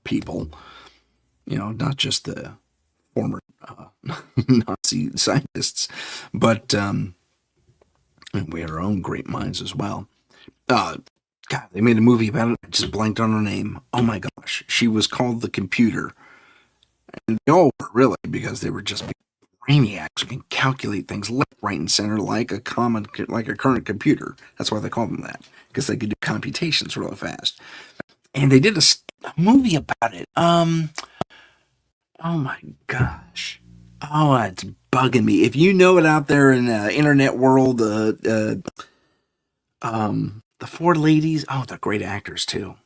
people, not just the former Nazi scientists, but we had our own great minds as well. God, they made a movie about it. I just blanked on her name. Oh my gosh, she was called The Computer, and they all were, really, because they were just brainiacs who can calculate things left, right, and center like a current computer. That's why they call them that, because they could do computations really fast. And they did a movie about it. Oh my gosh. Oh, it's bugging me. If you know it out there in the internet world, The four ladies, oh, they're great actors too.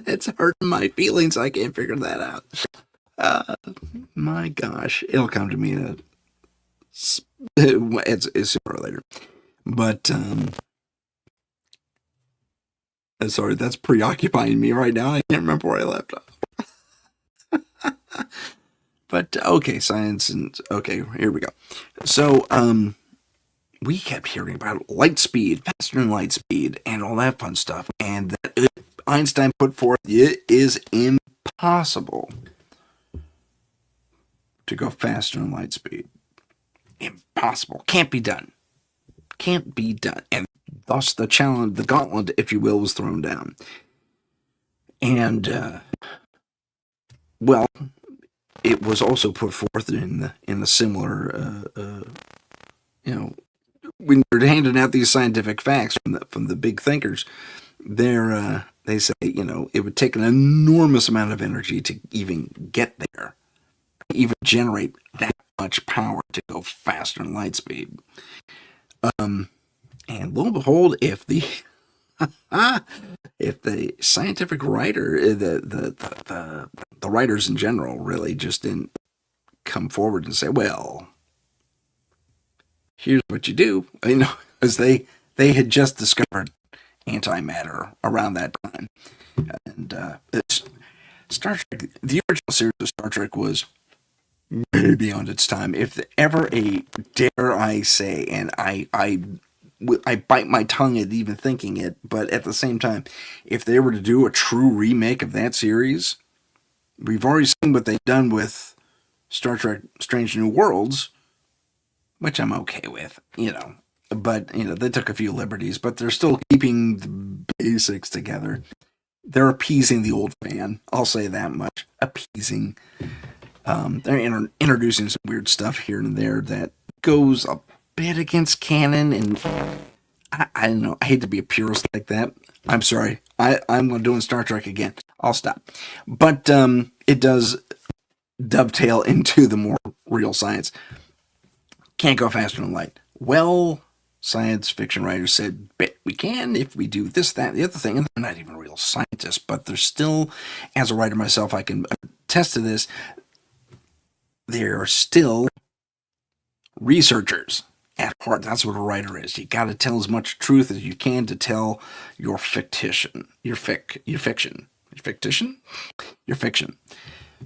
It's hurting my feelings. I can't figure that out. Uh, my gosh, it'll come to me. It's sooner or later. But sorry, that's preoccupying me right now. I can't remember where I left off. But okay, science and okay, here we go. So we kept hearing about light speed, faster than light speed, and all that fun stuff, and that Einstein put forth it is impossible to go faster than light speed. Impossible. Can't be done. Can't be done. And thus the challenge, the gauntlet, if you will, was thrown down. And well, it was also put forth in the similar, when you're handing out these scientific facts from the big thinkers, they say it would take an enormous amount of energy to even get there, even generate that much power to go faster than light speed. And lo and behold, if the scientific writer, the writers in general, really just didn't come forward and say, well, here's what you do, because they had just discovered antimatter around that time, and it's Star Trek. The original series of Star Trek was way beyond its time. If ever a dare I say, and I bite my tongue at even thinking it, but at the same time, if they were to do a true remake of that series, we've already seen what they've done with Star Trek Strange New Worlds, which I'm okay with, but they took a few liberties, but they're still keeping the basics together. They're appeasing the old fan, I'll say that much. Appeasing. They're introducing some weird stuff here and there that goes a bit against canon, and I don't know. I hate to be a purist like that. I'm sorry. I'm doing Star Trek again. I'll stop. But it does dovetail into the more real science. Can't go faster than light. Well, science fiction writers said, bet we can if we do this, that, the other thing. And they're not even real scientists, but they're still, as a writer myself, I can attest to this, they're still researchers at heart. That's what a writer is. You got to tell as much truth as you can to tell your fiction. Your fiction.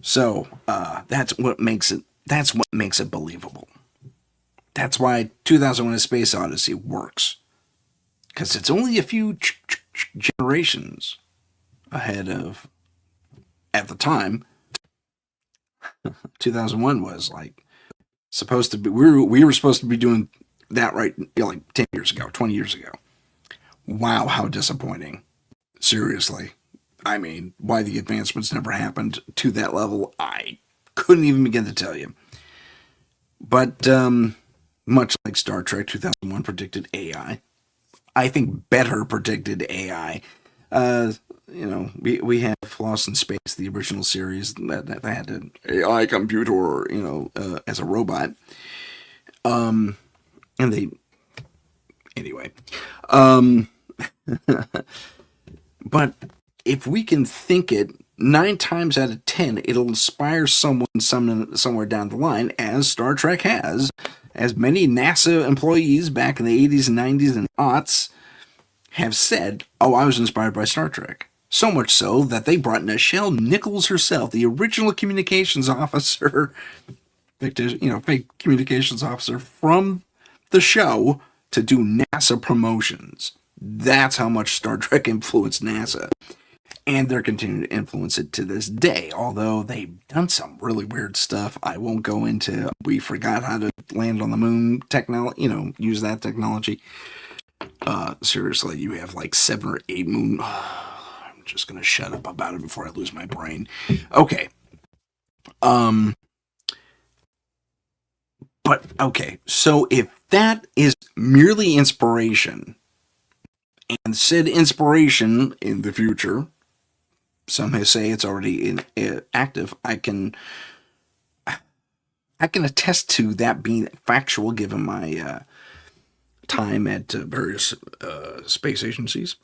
So that's what makes it. That's what makes it believable. That's why 2001: A Space Odyssey works, because it's only a few generations ahead of, at the time. 2001 was like supposed to be. We were supposed to be doing that right, like 10 years ago, 20 years ago. Wow, how disappointing. Seriously. I mean, why the advancements never happened to that level, I couldn't even begin to tell you. But much like Star Trek, 2001 predicted AI. I think better predicted AI. We have Lost in Space, the original series that had an AI computer, as a robot. And they, anyway. But if we can think it, 9 times out of 10, it'll inspire someone somewhere down the line, as Star Trek has, as many NASA employees back in the 80s and 90s and aughts have said, oh, I was inspired by Star Trek. So much so that they brought Nichelle Nichols herself, the original communications officer, fake communications officer from the show, to do NASA promotions. That's how much Star Trek influenced NASA. And they're continuing to influence it to this day, although they've done some really weird stuff. I won't go into, we forgot how to land on the moon technology, use that technology. Seriously, you have like 7 or 8 moon. I'm just going to shut up about it before I lose my brain. Okay. But, okay, so if that is merely inspiration, and said inspiration in the future, some may say it's already active, I can attest to that being factual given my time at various space agencies,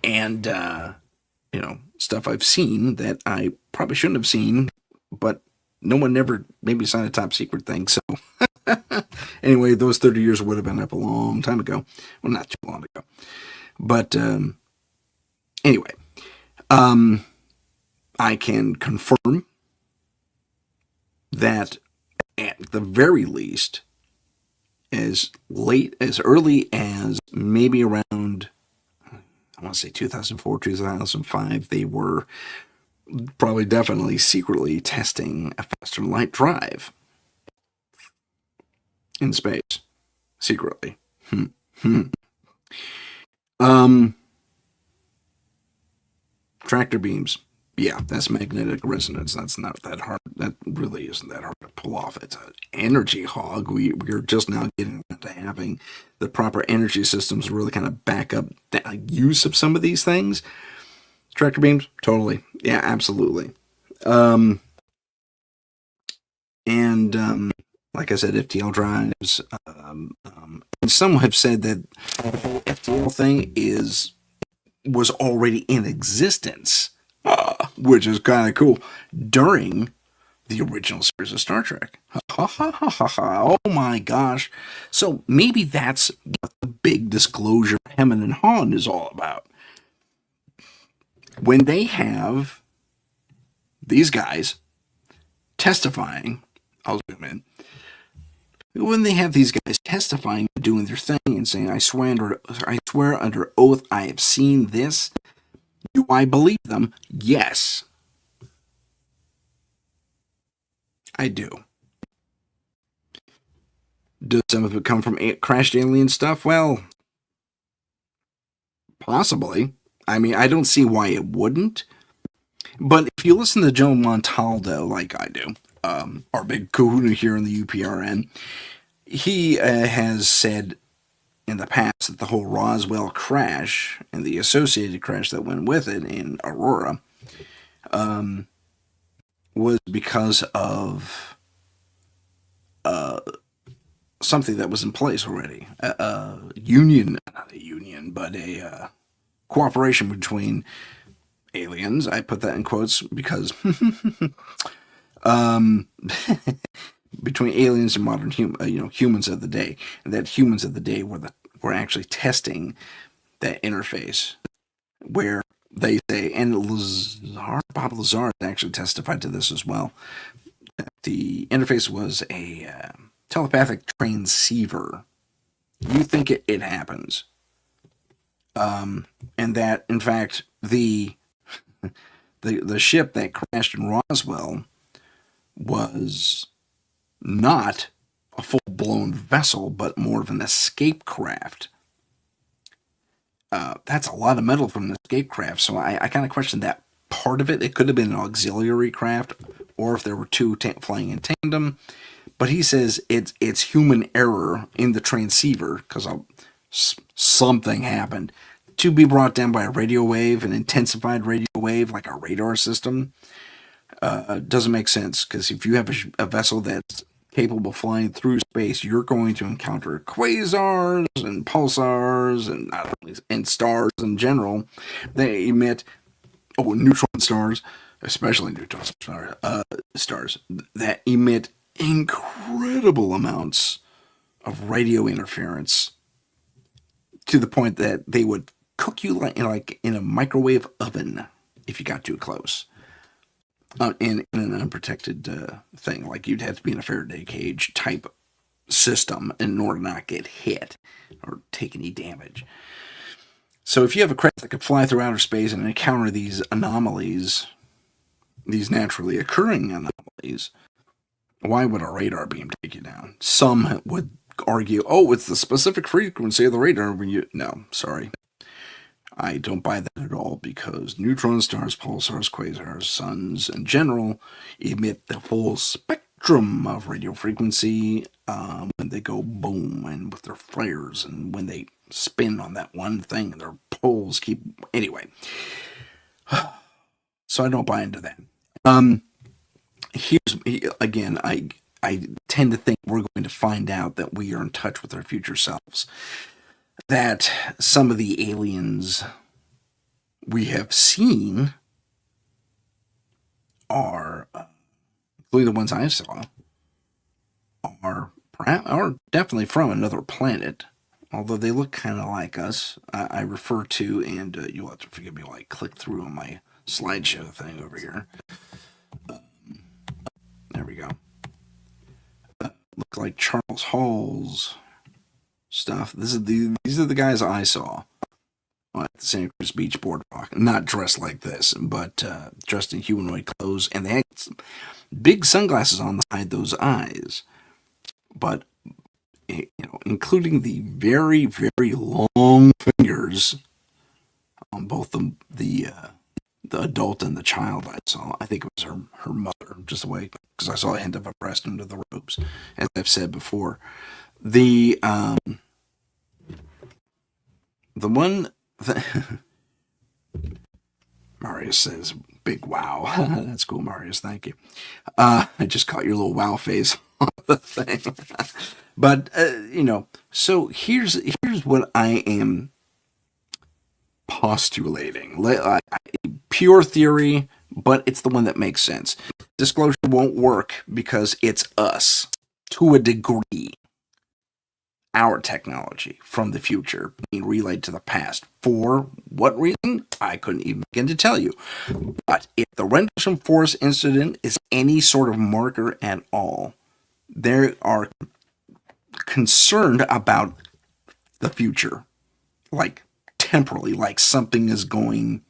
and stuff I've seen that I probably shouldn't have seen, but no one ever maybe signed a top secret thing. So anyway, those 30 years would have been up a long time ago. Well, not too long ago, but anyway, I can confirm that at the very least, as early as maybe around, I want to say 2004, 2005, they were probably definitely secretly testing a faster light drive in space. Secretly. Tractor beams. Yeah, that's magnetic resonance. That's not that hard. That really isn't that hard to pull off. It's an energy hog. We're just now getting into having the proper energy systems really kind of back up the use of some of these things. Tractor beams, totally. Yeah, absolutely. And like I said, FTL drives. And some have said that the whole FTL thing was already in existence, which is kind of cool, during the original series of Star Trek. Oh my gosh. So maybe that's what the big disclosure of Hammond and Hahn is all about. When they have these guys testifying, I'll zoom in. When they have these guys testifying, doing their thing, and saying, I swear under oath I have seen this, do I believe them? Yes. I do. Does some of it come from crashed alien stuff? Well, possibly. I mean, I don't see why it wouldn't. But if you listen to Joe Montaldo, like I do, our big kahuna here in the UPRN, he has said in the past that the whole Roswell crash and the associated crash that went with it in Aurora was because of something that was in place already. Not a union, but a cooperation between aliens. I put that in quotes because between aliens and modern humans of the day, and that humans of the day were actually testing that interface where they say, and Bob Lazar actually testified to this as well, that the interface was a telepathic transceiver. You think it happens. And that, in fact, the ship that crashed in Roswell was not a full-blown vessel, but more of an escape craft. That's a lot of metal from an escape craft, so I kind of question that part of it. It could have been an auxiliary craft, or if there were two flying in tandem. But he says it's human error in the transceiver, because something happened, to be brought down by a radio wave, an intensified radio wave, like a radar system. Doesn't make sense, because if you have a vessel that's capable of flying through space, you're going to encounter quasars and pulsars and stars in general. They emit neutron stars, especially neutron stars that emit incredible amounts of radio interference, to the point that they would cook you like in a microwave oven if you got too close. In an unprotected thing, like you'd have to be in a Faraday cage type system in order to not get hit or take any damage. So if you have a craft that could fly through outer space and encounter these anomalies, these naturally occurring anomalies, why would a radar beam take you down? Some would argue, it's the specific frequency of the radar. No, sorry. I don't buy that at all, because neutron stars, pulsars, quasars, suns in general emit the full spectrum of radio frequency when they go boom, and with their flares, and when they spin on that one thing, and their poles keep... Anyway. So I don't buy into that. Again, I tend to think we're going to find out that we are in touch with our future selves. That some of the aliens we have seen are, including the ones I saw, are definitely from another planet. Although they look kind of like us. I refer to, and you'll have to forgive me while I click through on my slideshow thing over here. There we go. Look like Charles Hall's stuff. These are the guys I saw at the Santa Cruz Beach Boardwalk. Not dressed like this, but dressed in humanoid clothes, and they had big sunglasses on to hide those eyes. But including the very, very long fingers on both the adult and the child I saw. I think it was her mother, just the way, because I saw a hint of a breast under the robes, as I've said before. The one that Marius says, big wow. That's cool, Marius. Thank you. I just caught your little wow face on the thing. But, so here's what I am postulating. Pure theory, but it's the one that makes sense. Disclosure won't work because it's us, to a degree. Our technology from the future being relayed to the past. For what reason? I couldn't even begin to tell you. But if the Rendlesham Forest incident is any sort of marker at all, they are concerned about the future. Like, temporally, like something is going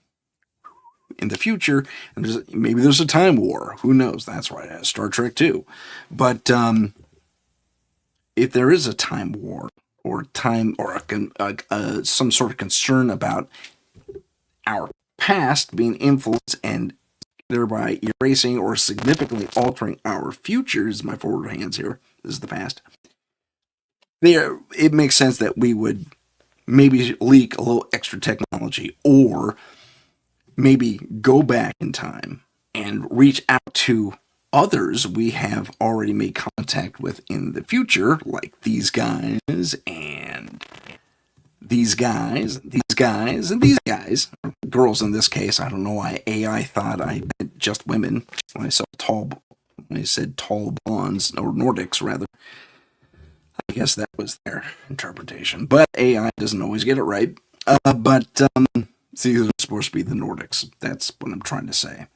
in the future, and maybe there's a time war. Who knows? That's right, as Star Trek too. But if there is a time war or some sort of concern about our past being influenced and thereby erasing or significantly altering our futures, my forward hands here, this is the past, it makes sense that we would maybe leak a little extra technology, or maybe go back in time and reach out to others we have already made contact with in the future, like these guys and these guys, these guys, and these guys. Girls in this case. I don't know why AI thought I meant just women when I said tall blondes, or Nordics rather. I guess that was their interpretation. But AI doesn't always get it right. See, they're supposed to be the Nordics. That's what I'm trying to say.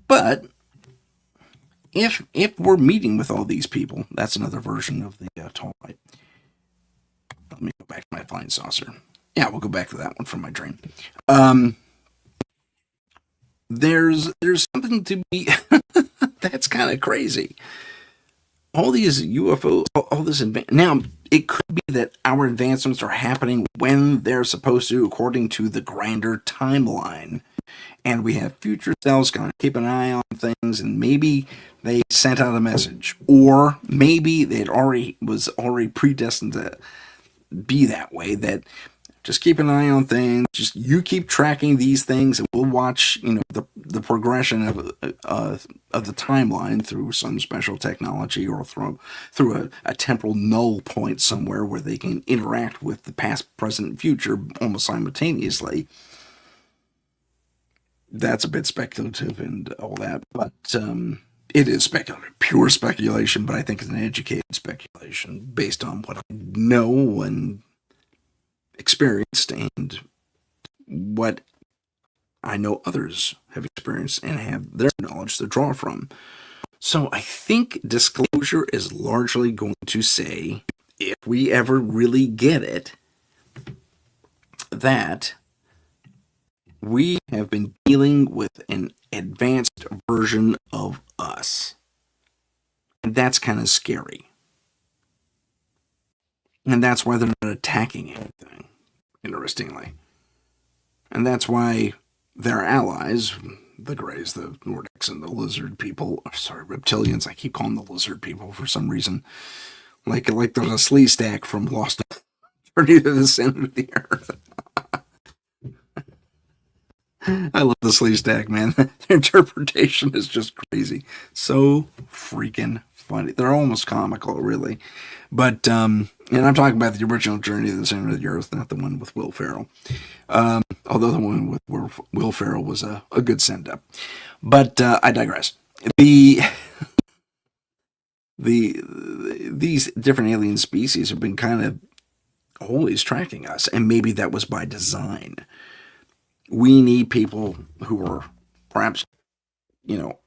But if we're meeting with all these people, that's another version of the tall white. Let me go back to my flying saucer. Yeah, we'll go back to that one from my dream. There's something to be that's kind of crazy. All these UFOs, all this now, it could be that our advancements are happening when they're supposed to, according to the grander timeline. And we have future selves kind of keep an eye on things, and maybe they sent out a message, or maybe was already predestined to be that way. That just keep an eye on things. Just you keep tracking these things, and we'll watch, the progression of the timeline through some special technology, or through a temporal null point somewhere where they can interact with the past, present, and future almost simultaneously. That's a bit speculative and all that, but it is speculative, pure speculation, but I think it's an educated speculation based on what I know and experienced, and what I know others have experienced and have their knowledge to draw from. So I think disclosure is largely going to say, if we ever really get it, that we have been dealing with an advanced version of us. And that's kind of scary. And that's why they're not attacking anything, interestingly. And that's why their allies, the Greys, the Nordics, and the lizard people, reptilians, I keep calling the lizard people for some reason. Like there's a slee stack from Lost Journey to the Center of the Earth. I love the sleeve stack, man. Their interpretation is just crazy. So freaking funny. They're almost comical, really. But and I'm talking about the original Journey to the Center of the Earth, not the one with Will Ferrell. Although the one with Will Ferrell was a good send up. But I digress. The these different alien species have been kind of always tracking us, and maybe that was by design. We need people who are perhaps,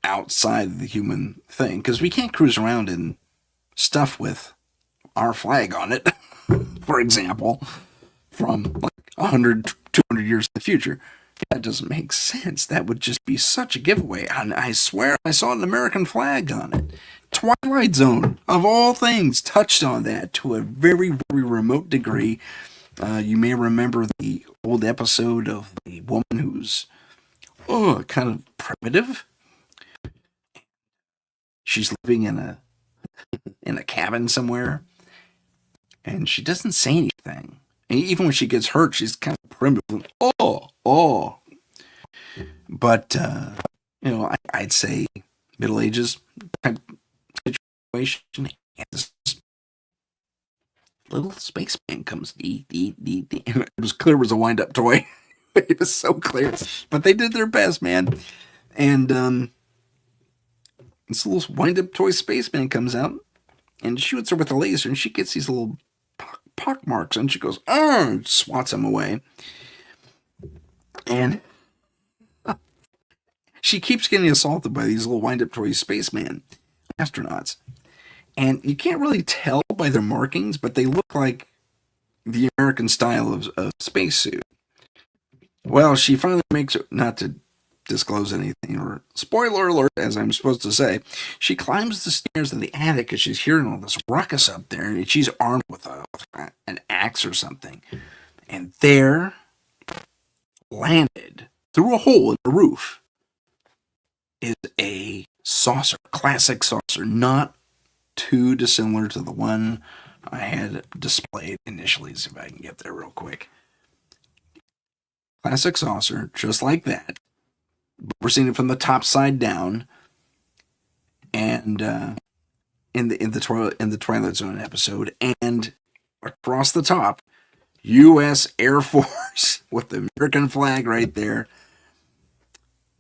outside the human thing, because we can't cruise around in stuff with our flag on it, for example, from like 100, 200 years in the future. That doesn't make sense. That would just be such a giveaway. And I swear I saw an American flag on it. Twilight Zone, of all things, touched on that to a very, very remote degree. You may remember the old episode of the woman who's kind of primitive. She's living in a cabin somewhere, and she doesn't say anything. And even when she gets hurt, she's kind of primitive. Oh. But I'd say Middle Ages type situation. And this little spaceman comes. It was clear it was a wind-up toy. It was so clear. But they did their best, man. And this little wind-up toy spaceman comes out and shoots her with a laser, and she gets these little pock marks, and she goes, and swats him away. And she keeps getting assaulted by these little wind-up toy spaceman astronauts. And you can't really tell by their markings, but they look like the American style of spacesuit. Well, she finally makes it, not to disclose anything, or spoiler alert, as I'm supposed to say, she climbs the stairs of the attic because she's hearing all this ruckus up there, and she's armed with an axe or something. And there, landed through a hole in the roof, is a saucer, classic saucer, not too dissimilar to the one I had displayed initially. See if I can get there real quick. Classic saucer, just like that. But we're seeing it from the top side down, and in the Twilight Zone episode, and across the top, U.S. Air Force with the American flag right there.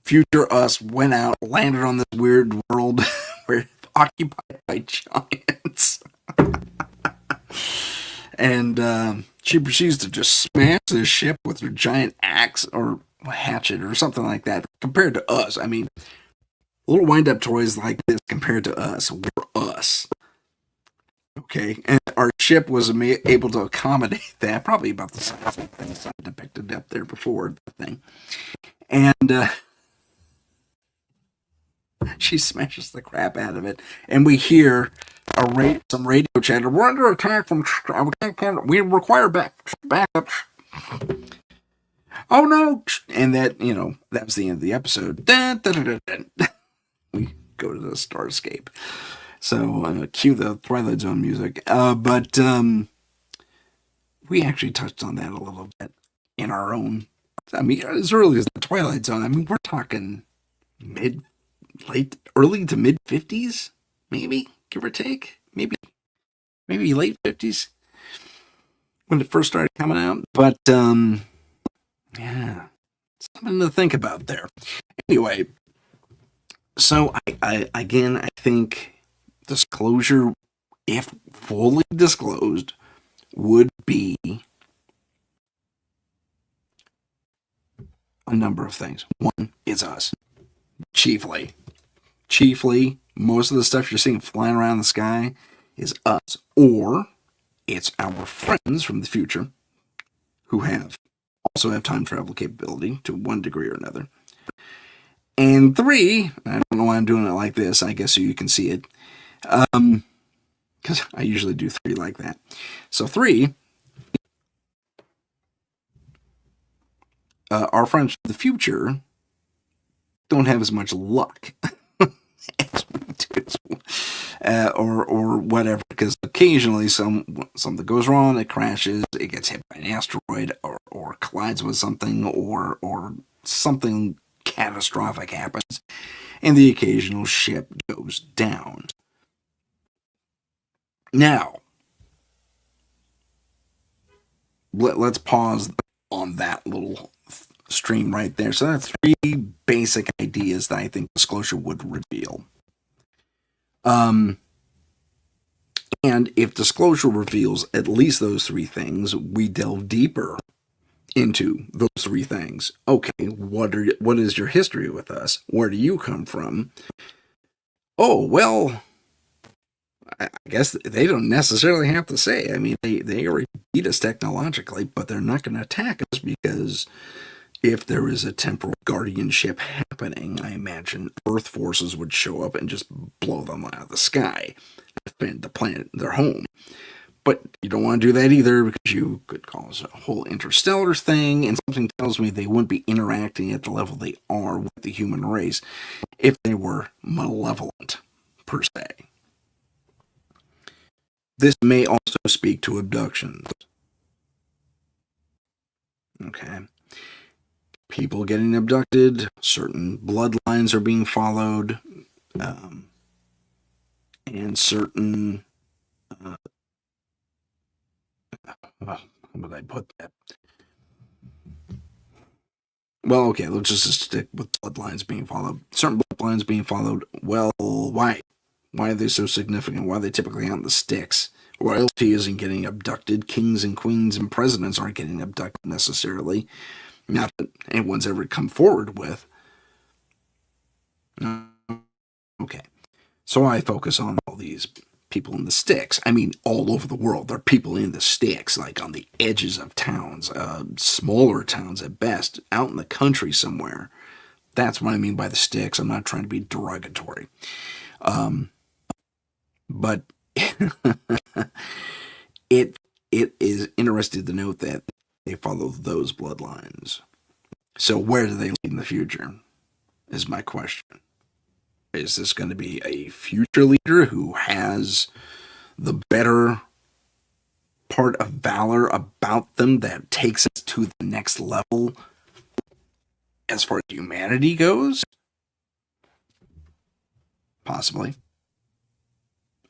Future us went out, landed on this weird world where occupied by giants. And she proceeds to just smash this ship with her giant axe or hatchet or something like that. Compared to us, I mean, little wind-up toys like this compared to us, we're us. Okay, and our ship was able to accommodate that, probably about the size of things I depicted up there before the thing. And she smashes the crap out of it, and we hear some radio chatter. We're under attack from. We require backup. Oh no! And that that was the end of the episode. Dun, dun, dun, dun, dun. We go to the Starscape. So cue the Twilight Zone music. But we actually touched on that a little bit in our own. I mean, as early as the Twilight Zone. I mean, we're talking early to mid 50s, maybe, give or take. Maybe late 50s when it first started coming out. But yeah, something to think about there. Anyway, so I think disclosure, if fully disclosed, would be a number of things. One is us. Chiefly, most of the stuff you're seeing flying around the sky is us, or it's our friends from the future who also have time travel capability to one degree or another. And three, I don't know why I'm doing it like this, I guess so you can see it, because I usually do three like that. So three, our friends from the future don't have as much luck as we do, or whatever, because occasionally something goes wrong, it crashes, it gets hit by an asteroid, or collides with something, or something catastrophic happens, and the occasional ship goes down. Now, let's pause on that little stream right there. So that's three basic ideas that I think disclosure would reveal. And if disclosure reveals at least those three things, we delve deeper into those three things. Okay, what is your history with us? Where do you come from? Oh, well, I guess they don't necessarily have to say. I mean, they already beat us technologically, but they're not going to attack us because if there is a temporal guardianship happening, I imagine Earth forces would show up and just blow them out of the sky, defend the planet, their home. But you don't want to do that either because you could cause a whole interstellar thing, and something tells me they wouldn't be interacting at the level they are with the human race if they were malevolent, per se. This may also speak to abductions. Okay. People getting abducted, certain bloodlines are being followed, and certain. How would I put that? Well, okay, let's just stick with bloodlines being followed. Certain bloodlines being followed. Well, why? Why are they so significant? Why are they typically on the sticks? Royalty isn't getting abducted. Kings and queens and presidents aren't getting abducted necessarily. Not that anyone's ever come forward with. Okay. So I focus on all these people in the sticks. I mean, all over the world. There are people in the sticks, like on the edges of towns, smaller towns at best, out in the country somewhere. That's what I mean by the sticks. I'm not trying to be derogatory. But it is interesting to note that they follow those bloodlines. So where do they lead in the future, is my question. Is this going to be a future leader who has the better part of valor about them that takes us to the next level as far as humanity goes? Possibly.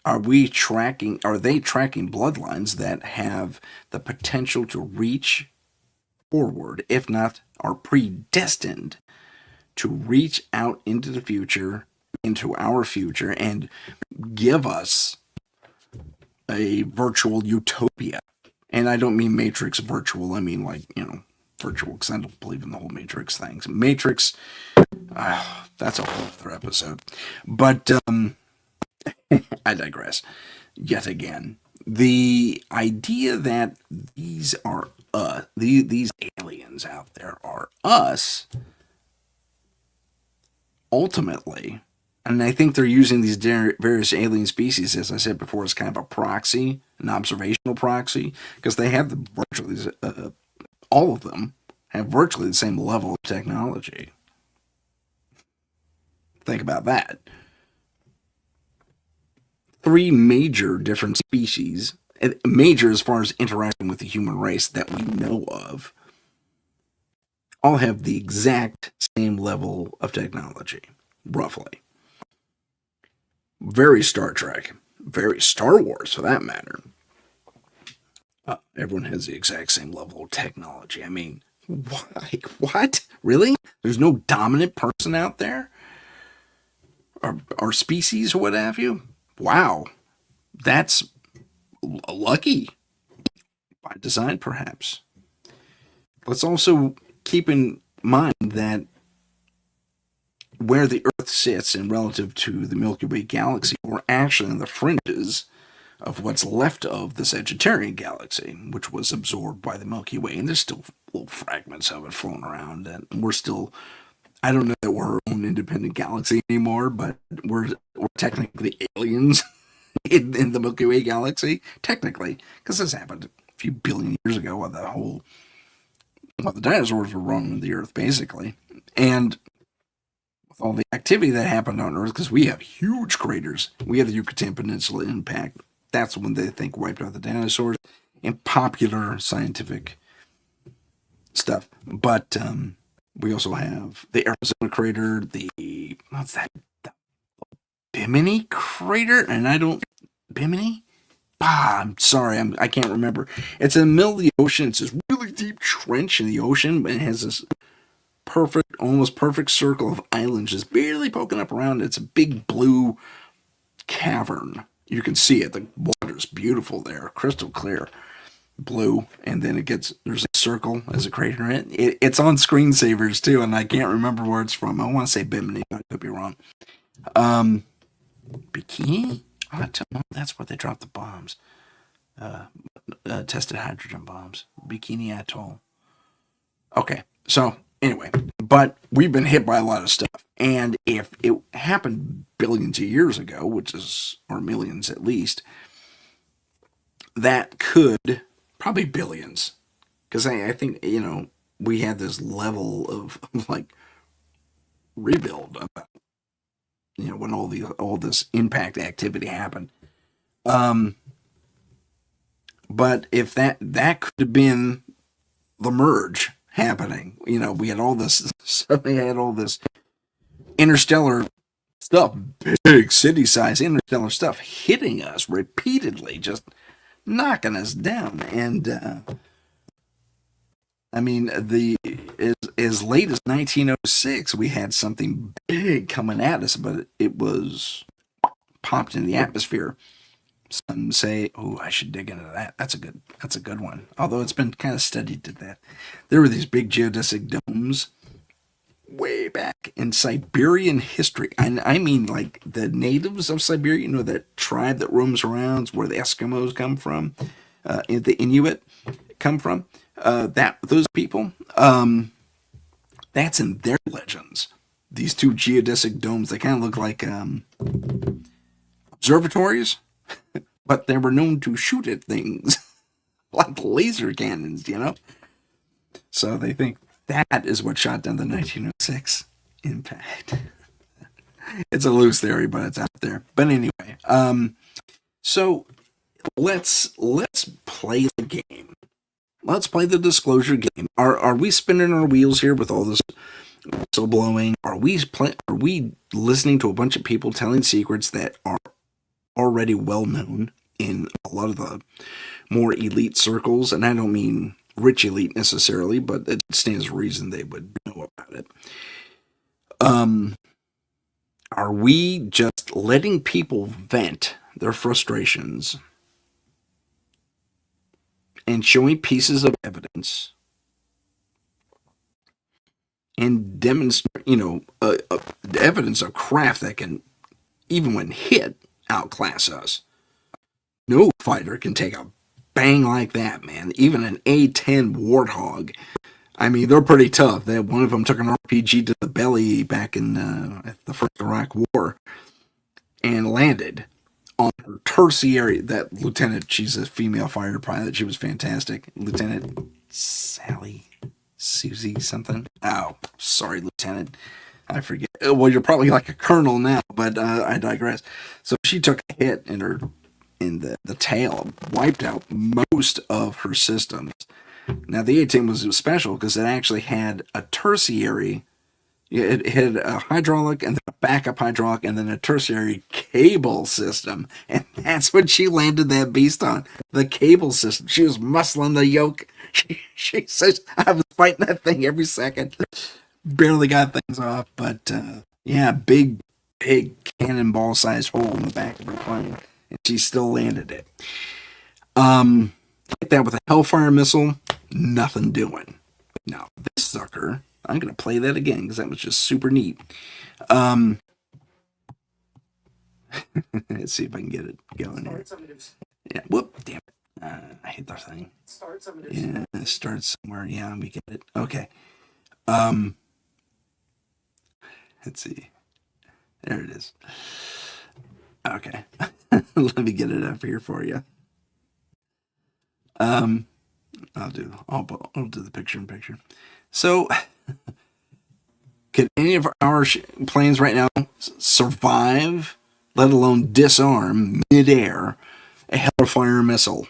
Are they tracking bloodlines that have the potential to reach forward, if not are predestined to reach out into the future, into our future, and give us a virtual utopia? And I don't mean Matrix virtual, I mean like, virtual, because I don't believe in the whole Matrix things. Matrix, that's a whole other episode. But I digress yet again. The idea that these are these aliens out there are us, ultimately, and I think they're using these various alien species, as I said before, as kind of a proxy, an observational proxy, because they have virtually all of them have virtually the same level of technology. Think about that. Three major different species, major as far as interacting with the human race that we know of, all have the exact same level of technology, roughly. Very Star Trek, very Star Wars for that matter. Everyone has the exact same level of technology. I mean, what? Really? There's no dominant person out there? Or species or what have you? Wow. That's lucky. By design, perhaps. Let's also keep in mind that where the Earth sits in relative to the Milky Way galaxy, we're actually on the fringes of what's left of the Sagittarian galaxy, which was absorbed by the Milky Way, and there's still little fragments of it floating around, and we're still, I don't know that we're our own independent galaxy anymore, but we're technically aliens in the Milky Way galaxy, technically, because this happened a few billion years ago while the dinosaurs were roaming the Earth, basically. And with all the activity that happened on Earth, because we have huge craters, we have the Yucatan Peninsula impact. That's when they think wiped out the dinosaurs in popular scientific stuff. But we also have the Arizona crater, what's that? The Bimini crater? And Bimini? I'm sorry, I can't remember. It's in the middle of the ocean. It's this really deep trench in the ocean, but it has this perfect, almost perfect circle of islands just barely poking up around it. It's a big blue cavern. You can see it. The water's beautiful there, crystal clear, blue, and then there's a circle as a crater in it. It's on screensavers too, and I can't remember where it's from. I want to say Bimini, but I could be wrong. Bikini? Oh, I don't know. That's where they dropped the bombs. Tested hydrogen bombs. Bikini Atoll. Okay, so anyway, but we've been hit by a lot of stuff, and if it happened billions of years ago, or millions at least, that could, probably billions, because I think, we had this level of like rebuild about, when all this impact activity happened. But if that could have been the merge happening, we had all this, suddenly had all this interstellar stuff, big city-size interstellar stuff hitting us repeatedly, just knocking us down. And I mean, as late as 1906, we had something big coming at us, but it was popped in the atmosphere. Some say, "Oh, I should dig into that." That's a good one. Although it's been kind of studied to that. There were these big geodesic domes way back in Siberian history. I mean, like the natives of Siberia, that tribe that roams around, where the Eskimos come from, the Inuit come from. Those people, that's in their legends. These two geodesic domes, they kind of look like observatories, but they were known to shoot at things like laser cannons, So they think that is what shot down the 1906 impact. It's a loose theory, but it's out there. But anyway, so let's play the game. Let's play the disclosure game. Are we spinning our wheels here with all this whistle blowing? Are we listening to a bunch of people telling secrets that are already well known in a lot of the more elite circles? And I don't mean rich elite necessarily, but it stands to reason they would know about it. Are we just letting people vent their frustrations and showing pieces of evidence and demonstrate, evidence of craft that can, even when hit, outclass us? No fighter can take a bang like that, man. Even an A-10 Warthog. I mean, they're pretty tough. One of them took an RPG to the belly back in the first Iraq War and landed on her tertiary. That lieutenant, she's a female fighter pilot. She was fantastic. Lieutenant Sally Susie something. Oh, sorry, Lieutenant. I forget. Well, you're probably like a colonel now, but I digress. So she took a hit in the tail, wiped out most of her systems. Now, the A-10 was special because it actually had a tertiary, it had a hydraulic and then a backup hydraulic and then a tertiary cable system. And that's what she landed that beast on, the cable system. She was muscling the yoke. She says, I was fighting that thing every second. Barely got things off, but yeah, big cannonball-sized hole in the back of her plane. And she still landed it. Like that with a Hellfire missile, nothing doing. Now, this sucker, I'm going to play that again because that was just super neat. Let's see if I can get it going here. Yeah, whoop, damn it. I hit the thing. Yeah, it starts somewhere. Yeah, we get it. Okay. Let's see. There it is. Okay. Let me get it up here for you. I'll do the picture-in-picture. So, can any of our planes right now survive, let alone disarm midair a Hellfire missile?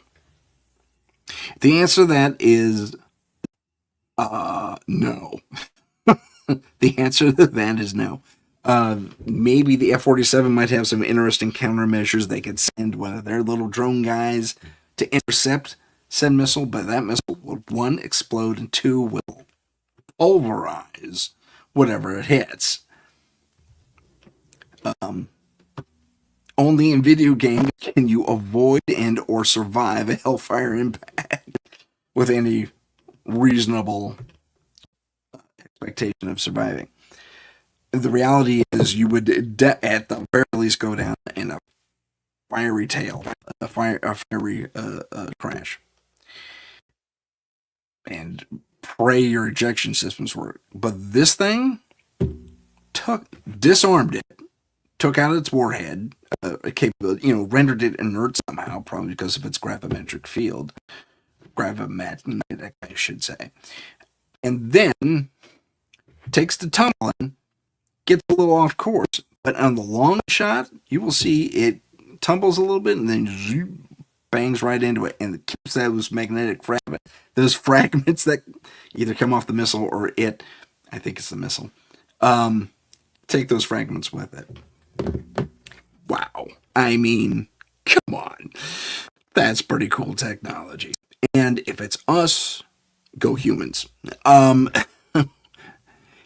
The answer to that is no. The answer to that is no. Maybe the F-47 might have some interesting countermeasures. They could send one of their little drone guys to intercept said missile, but that missile will, one, explode, and two, will pulverize whatever it hits. Only in video games can you avoid and or survive a Hellfire impact with any reasonable expectation of surviving. The reality is you would at the very least go down in a fiery tail, a fiery crash, and pray your ejection systems work. But this thing disarmed it, took out its warhead, capability, rendered it inert somehow, probably because of its gravimetric field, gravimetric, I should say, and then takes the tumbling, gets a little off course. But on the long shot, you will see it tumbles a little bit and then zoom, bangs right into it, and it keeps those magnetic fragments, those fragments that either come off the missile or it, I think it's the missile, take those fragments with it. Wow. I mean, come on. That's pretty cool technology. And if it's us, go humans.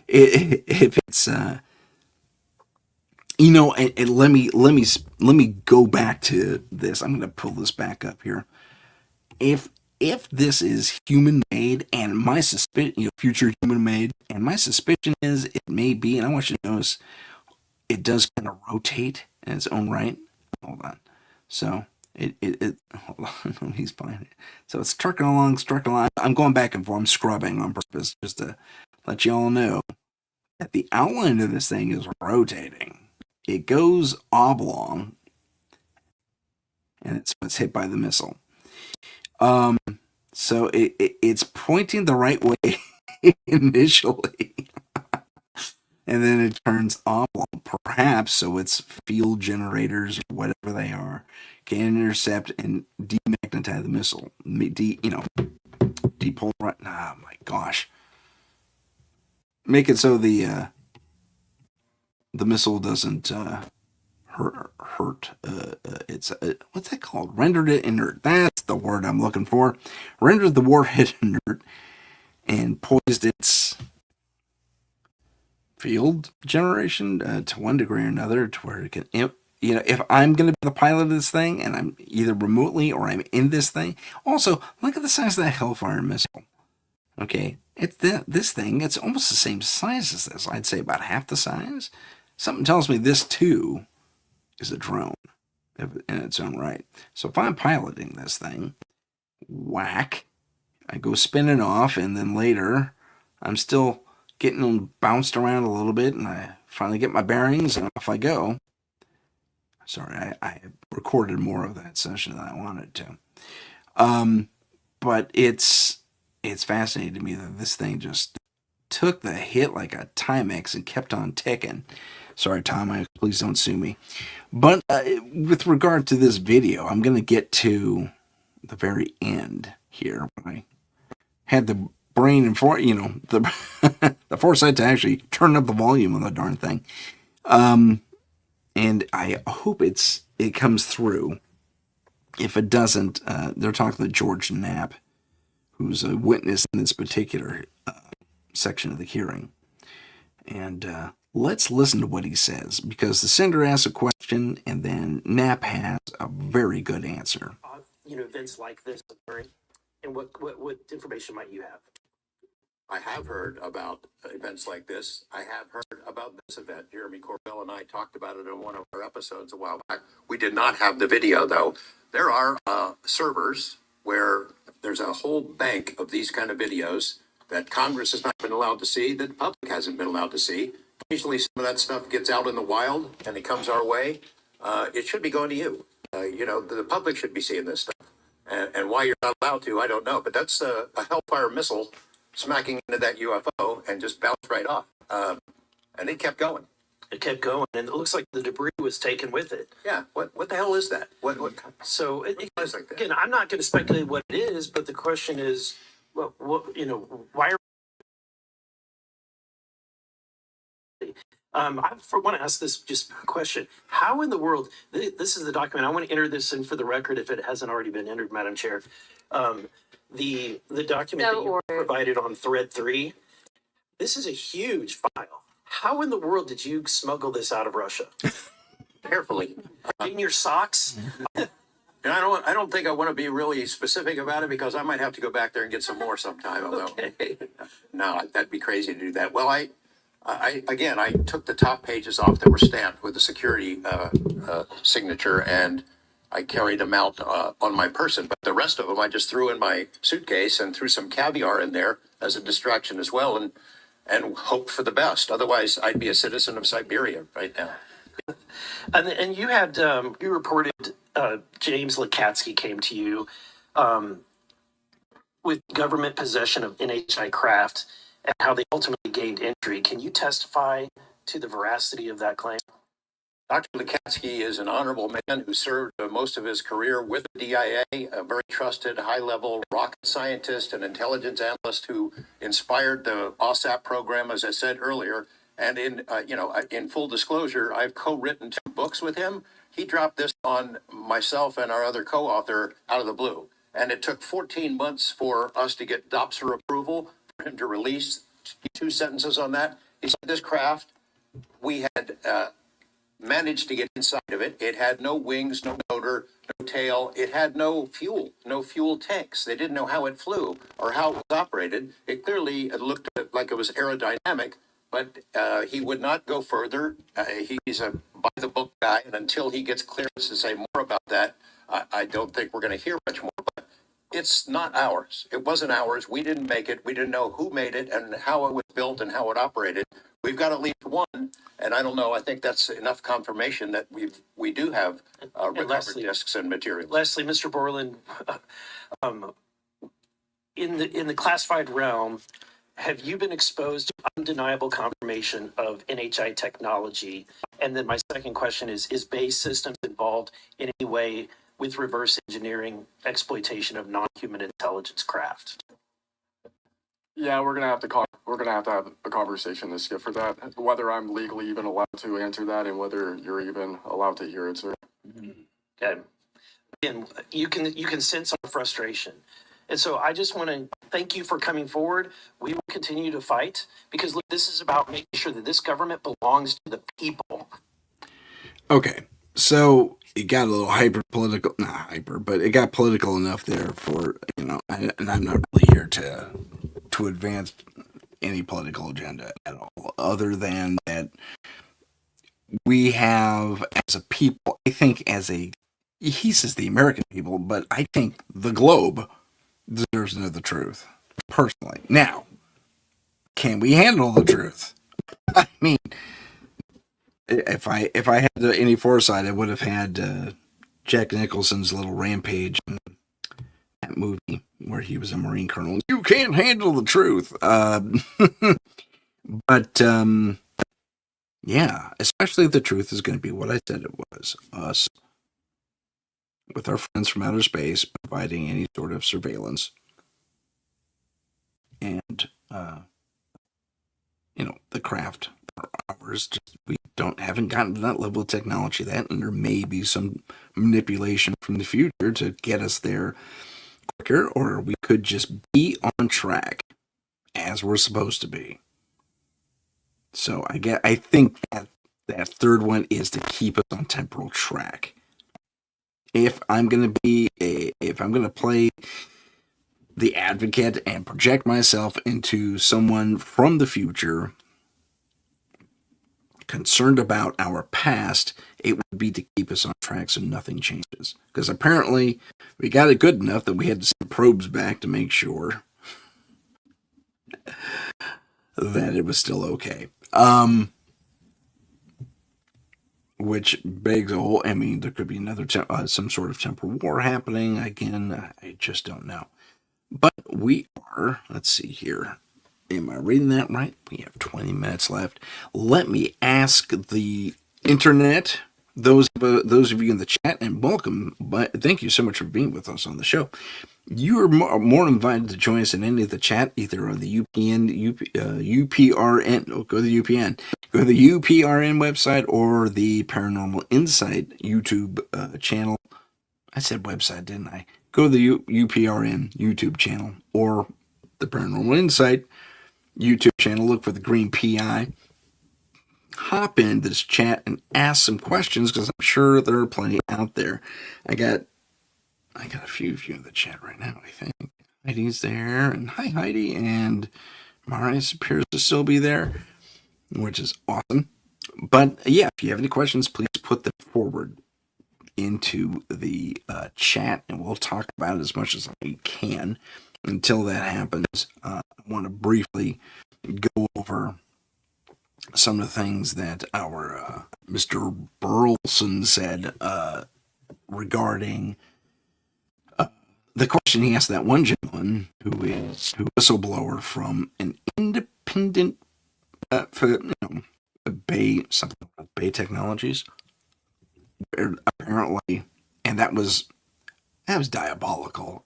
If it's and let me go back to this. I'm going to pull this back up here. If this is human made, and my suspicion, future human made, and my suspicion is it may be, and I want you to notice it does kind of rotate in its own right. Hold on. So it hold on, he's fine. So it's trucking along. I'm going back and forth. I'm scrubbing on purpose just to let you all know that the outline of this thing is rotating. It goes oblong, and it's hit by the missile. So it's pointing the right way initially, and then it turns oblong, perhaps so its field generators or whatever they are can intercept and demagnetize the missile. Depolarize. Oh my gosh! Make it so the missile doesn't hurt. It's what's that called? Rendered it inert. That's the word I'm looking for. Rendered the warhead inert and poised its field generation to one degree or another to where it can. If I'm going to be the pilot of this thing and I'm either remotely or I'm in this thing. Also, look at the size of that Hellfire missile. Okay, this thing. It's almost the same size as this. I'd say about half the size. Something tells me this too is a drone in its own right. So if I'm piloting this thing, whack, I go spinning off, and then later I'm still getting bounced around a little bit, and I finally get my bearings, and off I go. Sorry, I recorded more of that session than I wanted to. But it's fascinating to me that this thing just took the hit like a Timex and kept on ticking. Sorry, Tom, please don't sue me. But with regard to this video, I'm going to get to the very end here. I had the brain and the the foresight to actually turn up the volume on the darn thing. And I hope it comes through. If it doesn't, they're talking to George Knapp, who's a witness in this particular section of the hearing. And let's listen to what he says, because the sender asks a question, and then Knapp has a very good answer. Events like this occurring, and what information might you have? I have heard about events like this. I have heard about this event. Jeremy Corbell and I talked about it in one of our episodes a while back. We did not have the video, though. There are servers where there's a whole bank of these kind of videos that Congress has not been allowed to see, that the public hasn't been allowed to see. Occasionally, some of that stuff gets out in the wild and it comes our way. It should be going to you. The public should be seeing this stuff. And why you're not allowed to, I don't know. But that's a Hellfire missile smacking into that UFO and just bounced right off. And it kept going. It kept going, and it looks like the debris was taken with it. Yeah. What the hell is that? What So is like that? again, I'm not going to speculate what it is, but the question is, why are I want to ask this just a question. How in the world, this is the document, I want to enter this in for the record if it hasn't already been entered, Madam Chair. Um, the document that you provided on thread 3, this is a huge file. How in the world did you smuggle this out of Russia? Carefully. In your socks? And I don't think I want to be really specific about it because I might have to go back there and get some more sometime. Although, no, that'd be crazy to do that. Well, I took the top pages off that were stamped with the security signature, and I carried them out on my person. But the rest of them, I just threw in my suitcase and threw some caviar in there as a distraction as well, and hoped for the best. Otherwise, I'd be a citizen of Siberia right now. And you had, you reported James Lakatsky came to you with government possession of NHI craft and how they ultimately gained entry. Can you testify to the veracity of that claim? Dr. Lukatsky is an honorable man who served most of his career with the DIA, a very trusted, high-level rocket scientist and intelligence analyst who inspired the OSAP program, as I said earlier. And in full disclosure, I've co-written 2 books with him. He dropped this on myself and our other co-author out of the blue. And it took 14 months for us to get DOPSR approval for him to release 2 sentences on that. He said this craft, we had managed to get inside of it. It had no wings, no motor, no tail. It had no fuel tanks. They didn't know how it flew or how it was operated. It clearly looked like it was aerodynamic, but he would not go further. He's a by-the-book guy, and until he gets clearance to say more about that, I don't think we're going to hear much more. But it's not ours. It wasn't ours. We didn't make it. We didn't know who made it and how it was built and how it operated. We've got at least one, and I don't know. I think that's enough confirmation that we do have recovered discs and materials. Leslie, Mr. Borland, in the classified realm, have you been exposed to undeniable confirmation of NHI technology? And then my second question is Base Systems involved in any way with reverse engineering exploitation of non-human intelligence craft? Yeah, we're gonna have to have a conversation this year for that. Whether I'm legally even allowed to answer that, and whether you're even allowed to hear it, sir. Okay. Again, you can sense our frustration, and so I just want to thank you for coming forward. We will continue to fight because look, this is about making sure that this government belongs to the people. Okay, so it got a little not hyper, but it got political enough there for, and I'm not really here to advance any political agenda at all, other than that we have, as a people, I think he says the American people, but I think the globe deserves to know the truth, personally. Now, can we handle the truth? I mean, if I had any foresight, I would have had Jack Nicholson's little rampage in that movie where he was a Marine colonel. You can't handle the truth. But yeah, especially if the truth is going to be what I said it was. Us, with our friends from outer space, providing any sort of surveillance. And, the craft are ours. Just, we haven't gotten to that level of technology yet, and there may be some manipulation from the future to get us there quicker, or we could just be on track as we're supposed to be. So I think that third one is to keep us on temporal track. If I'm gonna play the advocate and project myself into someone from the future concerned about our past, it would be to keep us on track so nothing changes. Because apparently we got it good enough that we had to send probes back to make sure that it was still okay. Which begs a whole, there could be another, some sort of temporal war happening. Again, I just don't know. But we are, let's see here. Am I reading that right? We have 20 minutes left. Let me ask the internet, those of you in the chat, and welcome. But thank you so much for being with us on the show. You are more invited to join us in any of the chat, either on the UPN, UPRN, go to the UPN. Go to the UPRN website or the Paranormal Insight YouTube channel. I said website, didn't I? Go to the UPRN YouTube channel or the Paranormal Insight YouTube channel. Look for the green PI. Hop into this chat and ask some questions because I'm sure there are plenty out there. I got a few in the chat right now, I think. Heidi's there, and hi Heidi, and Marius appears to still be there, which is awesome. But yeah, if you have any questions, please put them forward into the chat, and we'll talk about it as much as we can. Until that happens, I want to briefly go over some of the things that our Mr. Burleson said regarding the question he asked that one gentleman who whistleblower from an independent Bay Technologies, apparently, and that was diabolical.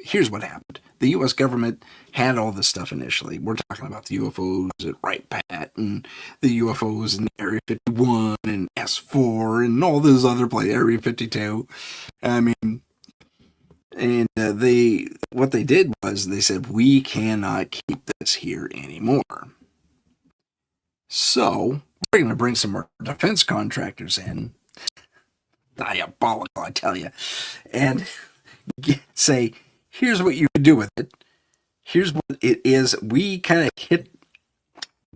Here's what happened: the U.S. government had all this stuff initially. We're talking about the UFOs at Wright Pat and the UFOs in Area 51 and S4 and all those other places, Area 52. I mean, and what they did was they said, we cannot keep this here anymore. So we're going to bring some more defense contractors in. Diabolical, I tell you. And say, here's what you can do with it. Here's what it is. We kind of hit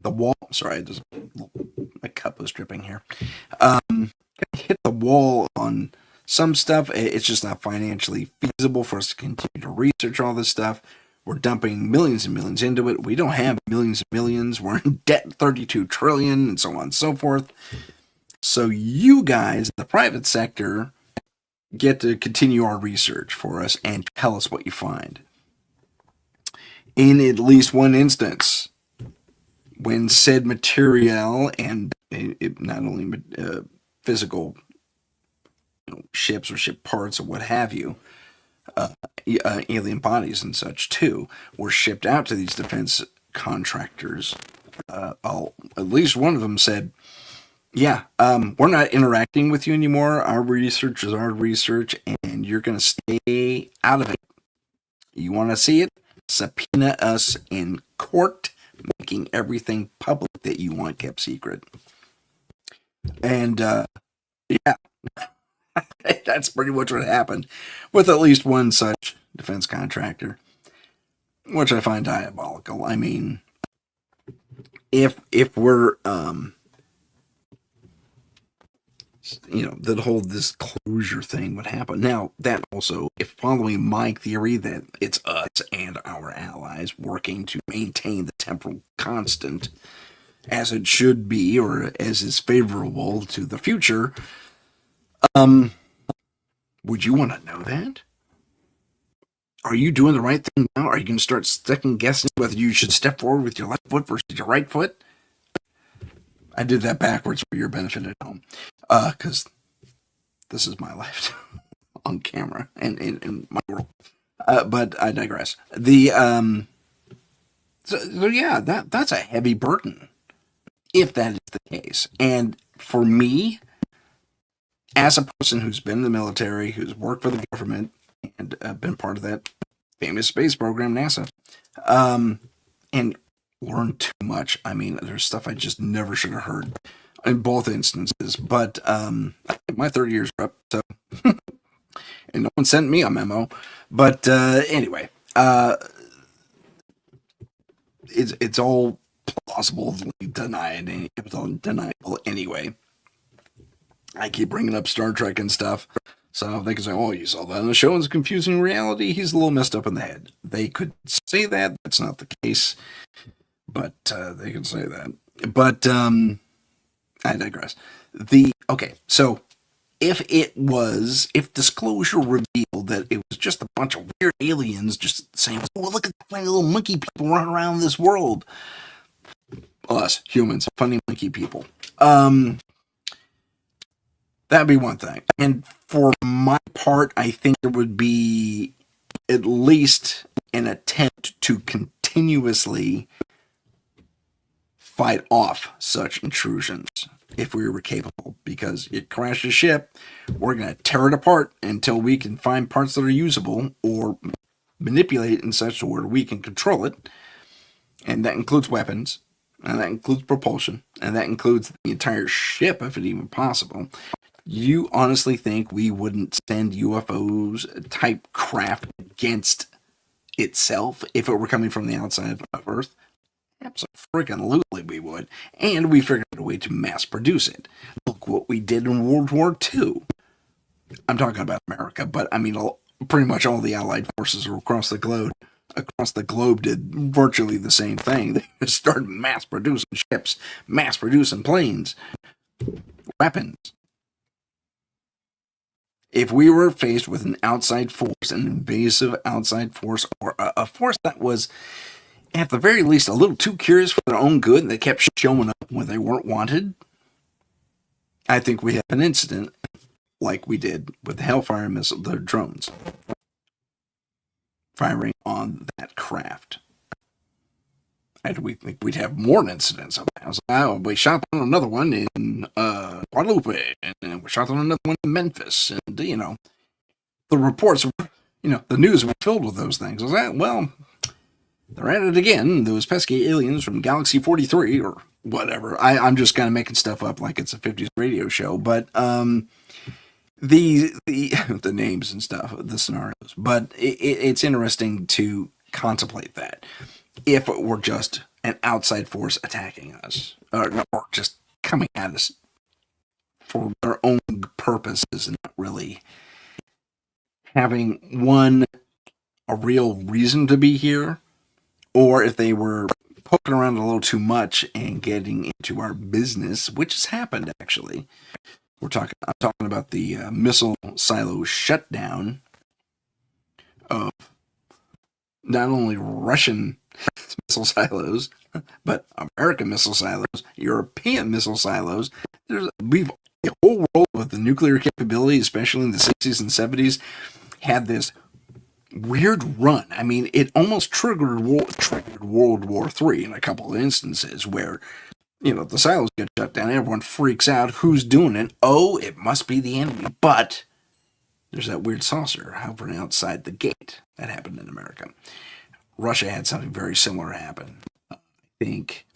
the wall. Sorry, my cup was dripping here. Hit the wall on some stuff. It's just not financially feasible for us to continue to research all this stuff. We're dumping millions and millions into it. We don't have millions and millions. We're in debt 32 trillion and so on and so forth. So you guys, the private sector, get to continue our research for us and tell us what you find. In at least one instance, when said material and not only physical ships or ship parts or what have you, alien bodies and such too, were shipped out to these defense contractors, at least one of them said, yeah, we're not interacting with you anymore. Our research is our research, and you're going to stay out of it. You want to see it? Subpoena us in court, making everything public that you want kept secret. And, yeah, that's pretty much what happened with at least one such defense contractor, which I find diabolical. I mean, if we're, that whole disclosure thing would happen. Now, that also, if following my theory that it's us and our allies working to maintain the temporal constant as it should be, or as is favorable to the future, would you want to know that? Are you doing the right thing now? Are you going to start second guessing whether you should step forward with your left foot versus your right foot? I did that backwards for your benefit at home, because this is my life on camera and in my world. But I digress. So yeah, that's a heavy burden if that is the case. And for me, as a person who's been in the military, who's worked for the government, and been part of that famous space program, NASA, and learned too much. I mean, there's stuff I just never should have heard in both instances. But my 30 years are up, so and no one sent me a memo. But anyway, it's all plausibly denied, deniable anyway. I keep bringing up Star Trek and stuff, so they can say, "Oh, you saw that on the show. It's confusing reality. He's a little messed up in the head." They could say that. That's not the case, but they can say that. But I digress. So if disclosure revealed that it was just a bunch of weird aliens just saying, "Oh, look at the funny little monkey people running around this world," us humans, funny monkey people. That'd be one thing. And for my part, I think there would be at least an attempt to continuously fight off such intrusions if we were capable, because it crashed a ship, we're going to tear it apart until we can find parts that are usable or manipulate it in such a way we can control it. And that includes weapons, and that includes propulsion, and that includes the entire ship if it's even possible. You honestly think we wouldn't send UFOs type craft against itself if it were coming from the outside of Earth? Absolutely we would. And we figured out a way to mass produce it. Look what we did in World War II. I'm talking about America, but I mean, pretty much all the Allied forces across the globe did virtually the same thing. They just started mass producing ships, mass producing planes, weapons. If we were faced with an outside force, an invasive outside force, or a force that was at the very least a little too curious for their own good and they kept showing up when they weren't wanted, I think we have an incident like we did with the Hellfire missile, the drones firing on that craft. And we think we'd have more incidents of that. So, we shot on another one in Guadalupe, and we shot on another one in Memphis, and the reports, the news was filled with those things. I was like, well, they're at it again. Those pesky aliens from Galaxy 43 or whatever. I'm just kind of making stuff up like it's a 50s radio show, but the names and stuff, the scenarios. But it's interesting to contemplate that if it were just an outside force attacking us, or just coming at us for their own purposes and not really having a real reason to be here, or if they were poking around a little too much and getting into our business, which has happened actually. I'm talking about the missile silo shutdown of not only Russian missile silos, but American missile silos, European missile silos. The whole world with the nuclear capability, especially in the 60s and 70s, had this weird run. I mean, it almost triggered World War III in a couple of instances where, the silos get shut down, everyone freaks out. Who's doing it? Oh, it must be the enemy. But there's that weird saucer hovering outside the gate. That happened in America. Russia had something very similar happen. I think,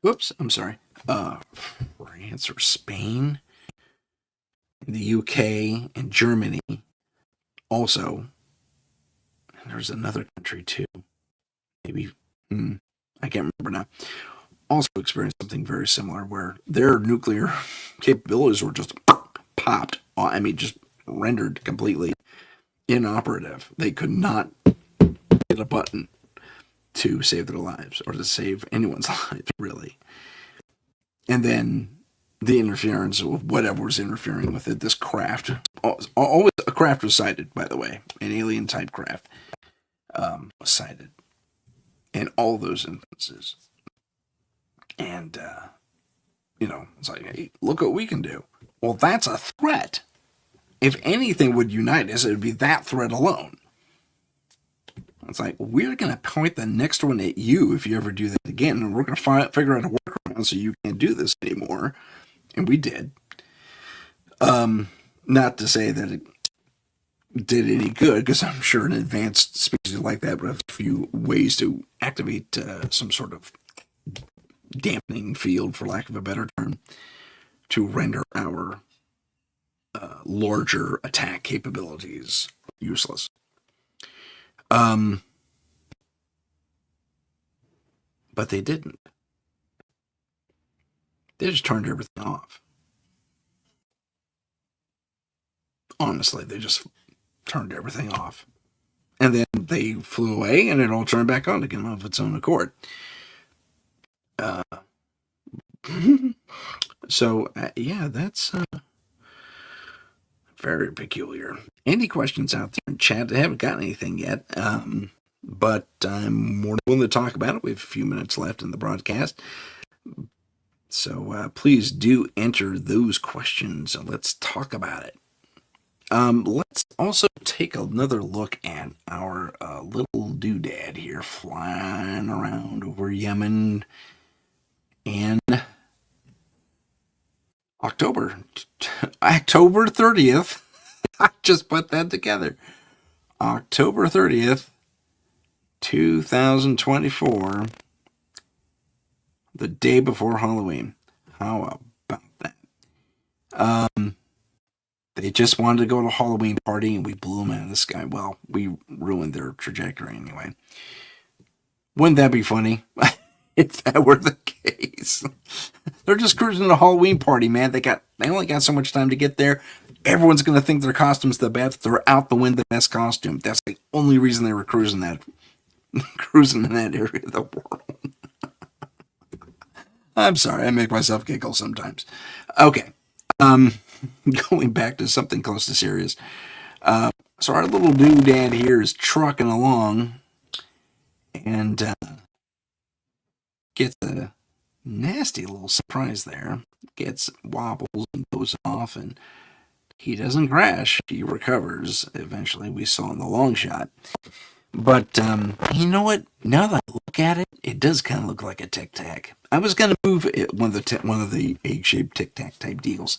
France or Spain, the UK, and Germany also. And there's another country too. Maybe, I can't remember now. Also experienced something very similar where their nuclear capabilities were just popped. I mean, just rendered completely inoperative. They could not hit a button to save their lives or to save anyone's lives, really. And then the interference of whatever was interfering with it, this craft, always a craft was sighted, by the way, an alien type craft was sighted in all those instances. And, it's like, hey, look what we can do. Well, that's a threat. If anything would unite us, it would be that threat alone. It's like, we're going to point the next one at you if you ever do that again, and we're going to figure out a workaround so you can't do this anymore. And we did. Not to say that it did any good, because I'm sure an advanced species like that would have a few ways to activate some sort of dampening field, for lack of a better term, to render our larger attack capabilities useless. But they didn't. They just turned everything off. Honestly, they just turned everything off. And then they flew away, and it all turned back on again of its own accord. So, that's very peculiar. Any questions out there in chat? I haven't got anything yet, but I'm more than willing to talk about it. We have a few minutes left in the broadcast. So please do enter those questions, and let's talk about it. Let's also take another look at our little doodad here flying around over Yemen in October 30th. I just put that together. October 30th, 2024, the day before Halloween. How about that? They just wanted to go to a Halloween party and we blew them out of the sky. Well, we ruined their trajectory anyway. Wouldn't that be funny? If that were the case. They're just cruising to a Halloween party, man. They only got so much time to get there. Everyone's gonna think their costume's the best. They're out the window, the best costume. That's the only reason they were cruising in that area of the world. I'm sorry, I make myself giggle sometimes. Okay. Going back to something close to serious. So our little doodad here is trucking along and gets a nasty little surprise there. Gets wobbles and goes off, and he doesn't crash. He recovers. Eventually, we saw in the long shot. But you know what? Now that I look at it, it does kind of look like a Tic Tac. I was gonna move it, one of the egg-shaped Tic Tac type deals.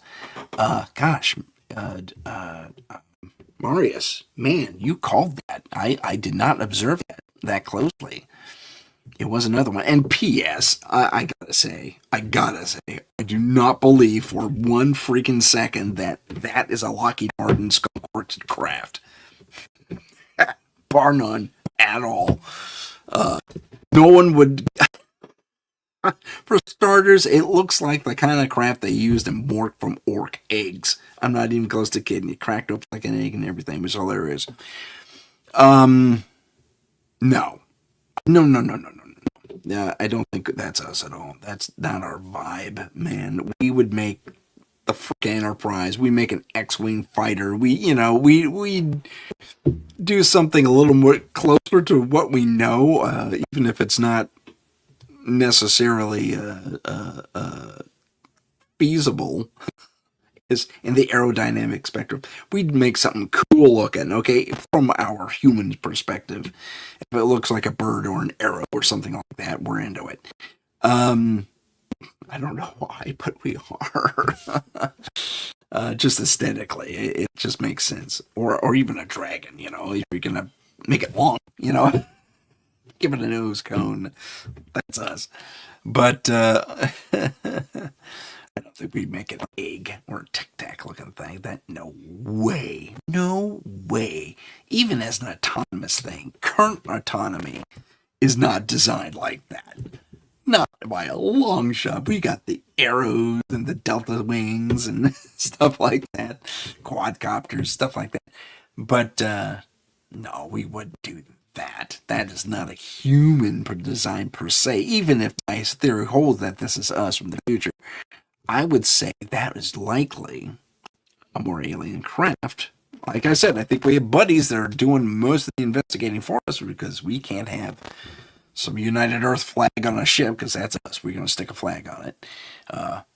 Marius, man, you called that. I did not observe that closely. It was another one. And P.S. I gotta say, I do not believe for one freaking second that is a Lockheed Martin Skunk Works craft. Bar none at all. No one would. For starters, it looks like the kind of craft they used in Mork from Orc eggs. I'm not even close to kidding. It cracked up like an egg and everything. It was hilarious. No. I don't think that's us at all. That's not our vibe, man. We would make the freaking Enterprise. We make an X-wing fighter. We do something a little more closer to what we know, even if it's not necessarily feasible. Is in the aerodynamic spectrum. We'd make something cool looking, okay, from our human perspective. If it looks like a bird or an arrow or something like that, we're into it. I don't know why, but we are. Just aesthetically, it just makes sense. Or even a dragon, if you're gonna make it long, give it a nose cone. That's us. But I don't think we'd make an egg or a Tic Tac looking thing. No way. No way. Even as an autonomous thing, current autonomy is not designed like that. Not by a long shot. We got the arrows and the delta wings and stuff like that. Quadcopters, stuff like that. But no, we wouldn't do that. That is not a human design per se. Even if my theory holds that this is us from the future, I would say that is likely a more alien craft. Like I said, I think we have buddies that are doing most of the investigating for us because we can't have some United Earth flag on a ship because that's us. We're going to stick a flag on it,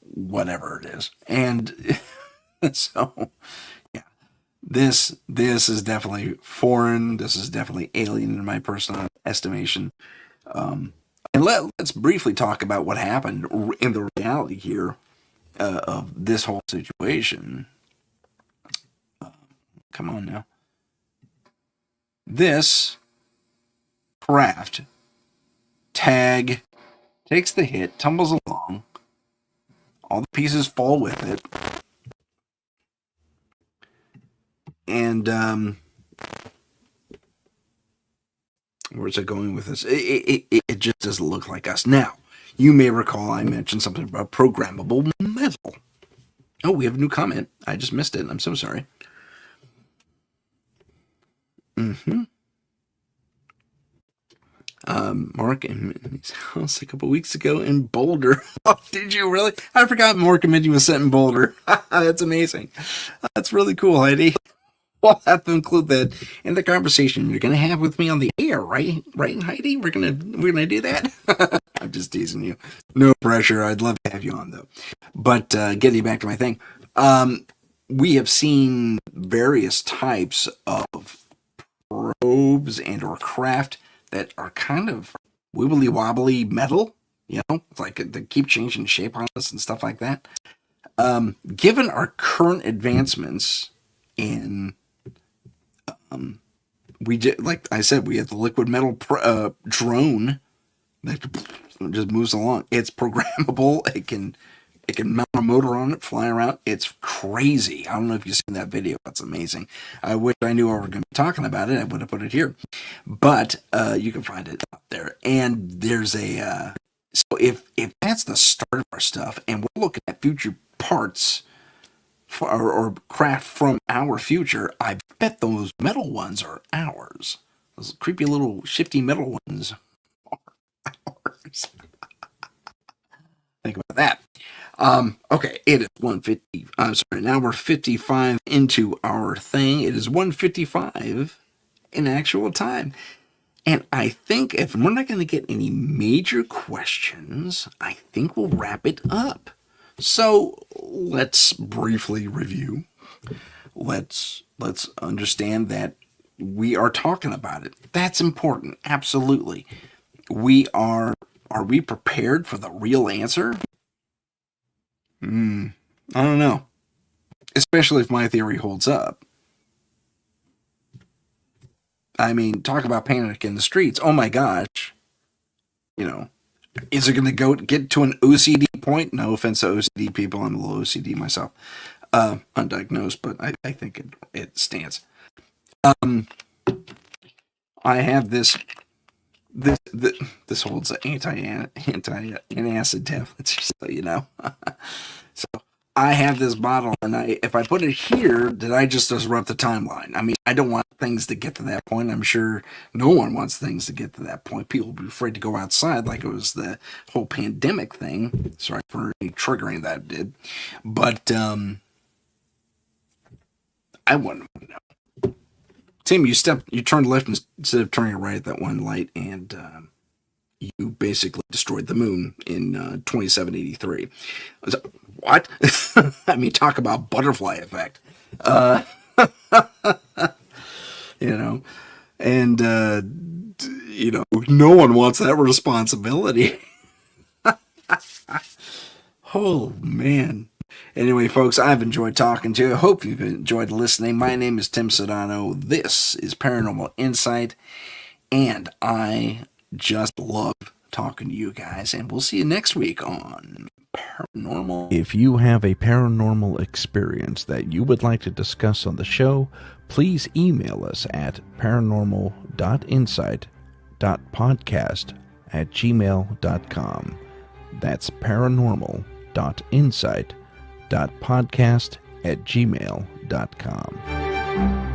whatever it is. And so, yeah, this is definitely foreign. This is definitely alien in my personal estimation. And let's briefly talk about what happened in the reality here. Of this whole situation. Come on now. This craft tag takes the hit, tumbles along. All the pieces fall with it. And where's it going with this? It just doesn't look like us. Now, you may recall I mentioned something about programmable metal. Oh, we have a new comment. I just missed it. I'm so sorry. Mark and Mindy's house a couple weeks ago in Boulder. Oh, did you really? I forgot Mark and Mindy was set in Boulder. That's amazing. That's really cool, Heidi. We'll have to include that in the conversation you're gonna have with me on the air, right? Right, Heidi? We're gonna do that. I'm just teasing you. No pressure. I'd love to have you on though. But getting back to my thing, we have seen various types of probes and or craft that are kind of wibbly wobbly metal. It's like they keep changing shape on us and stuff like that. Given our current advancements in, we did, like I said, we have the liquid metal drone that just moves along. It's programmable. It can mount a motor on it, fly around. It's crazy. I don't know if you've seen that video. That's amazing. I wish I knew I were going to be talking about it. I would have put it here. But you can find it out there. And there's a... so if that's the start of our stuff, and we're looking at future parts or craft from our future, I bet those metal ones are ours. Those creepy little shifty metal ones are ours. Think about that. Okay, it is 1:50. I'm sorry, now we're 55 into our thing. It is 1:55 in actual time. And I think if we're not going to get any major questions, I think we'll wrap it up. So let's briefly review. Let's understand that we are talking about it. That's important. Absolutely. Are we prepared for the real answer? I don't know. Especially if my theory holds up. I mean, talk about panic in the streets. Oh my gosh. Is it going to get to an OCD point? No offense to OCD people. I'm a little OCD myself. Undiagnosed, but I think it stands. I have this holds an anti-acid tablets, just so you know. So I have this bottle, and if I put it here, did I just disrupt the timeline? I mean, I don't want things to get to that point. I'm sure no one wants things to get to that point. People will be afraid to go outside like it was the whole pandemic thing. Sorry for any triggering that did. But I wouldn't know. Tim, you turned left instead of turning right at that one light, and you basically destroyed the moon in 2783. What? I mean, talk about butterfly effect. And no one wants that responsibility. Oh, man. Anyway, folks, I've enjoyed talking to you. I hope you've enjoyed listening. My name is Tim Sedano. This is Paranormal Insight, and I just love talking to you guys, and we'll see you next week on Paranormal. If you have a paranormal experience that you would like to discuss on the show, please email us at paranormal.insight.podcast@gmail.com. That's paranormal.insight.podcast@gmail.com.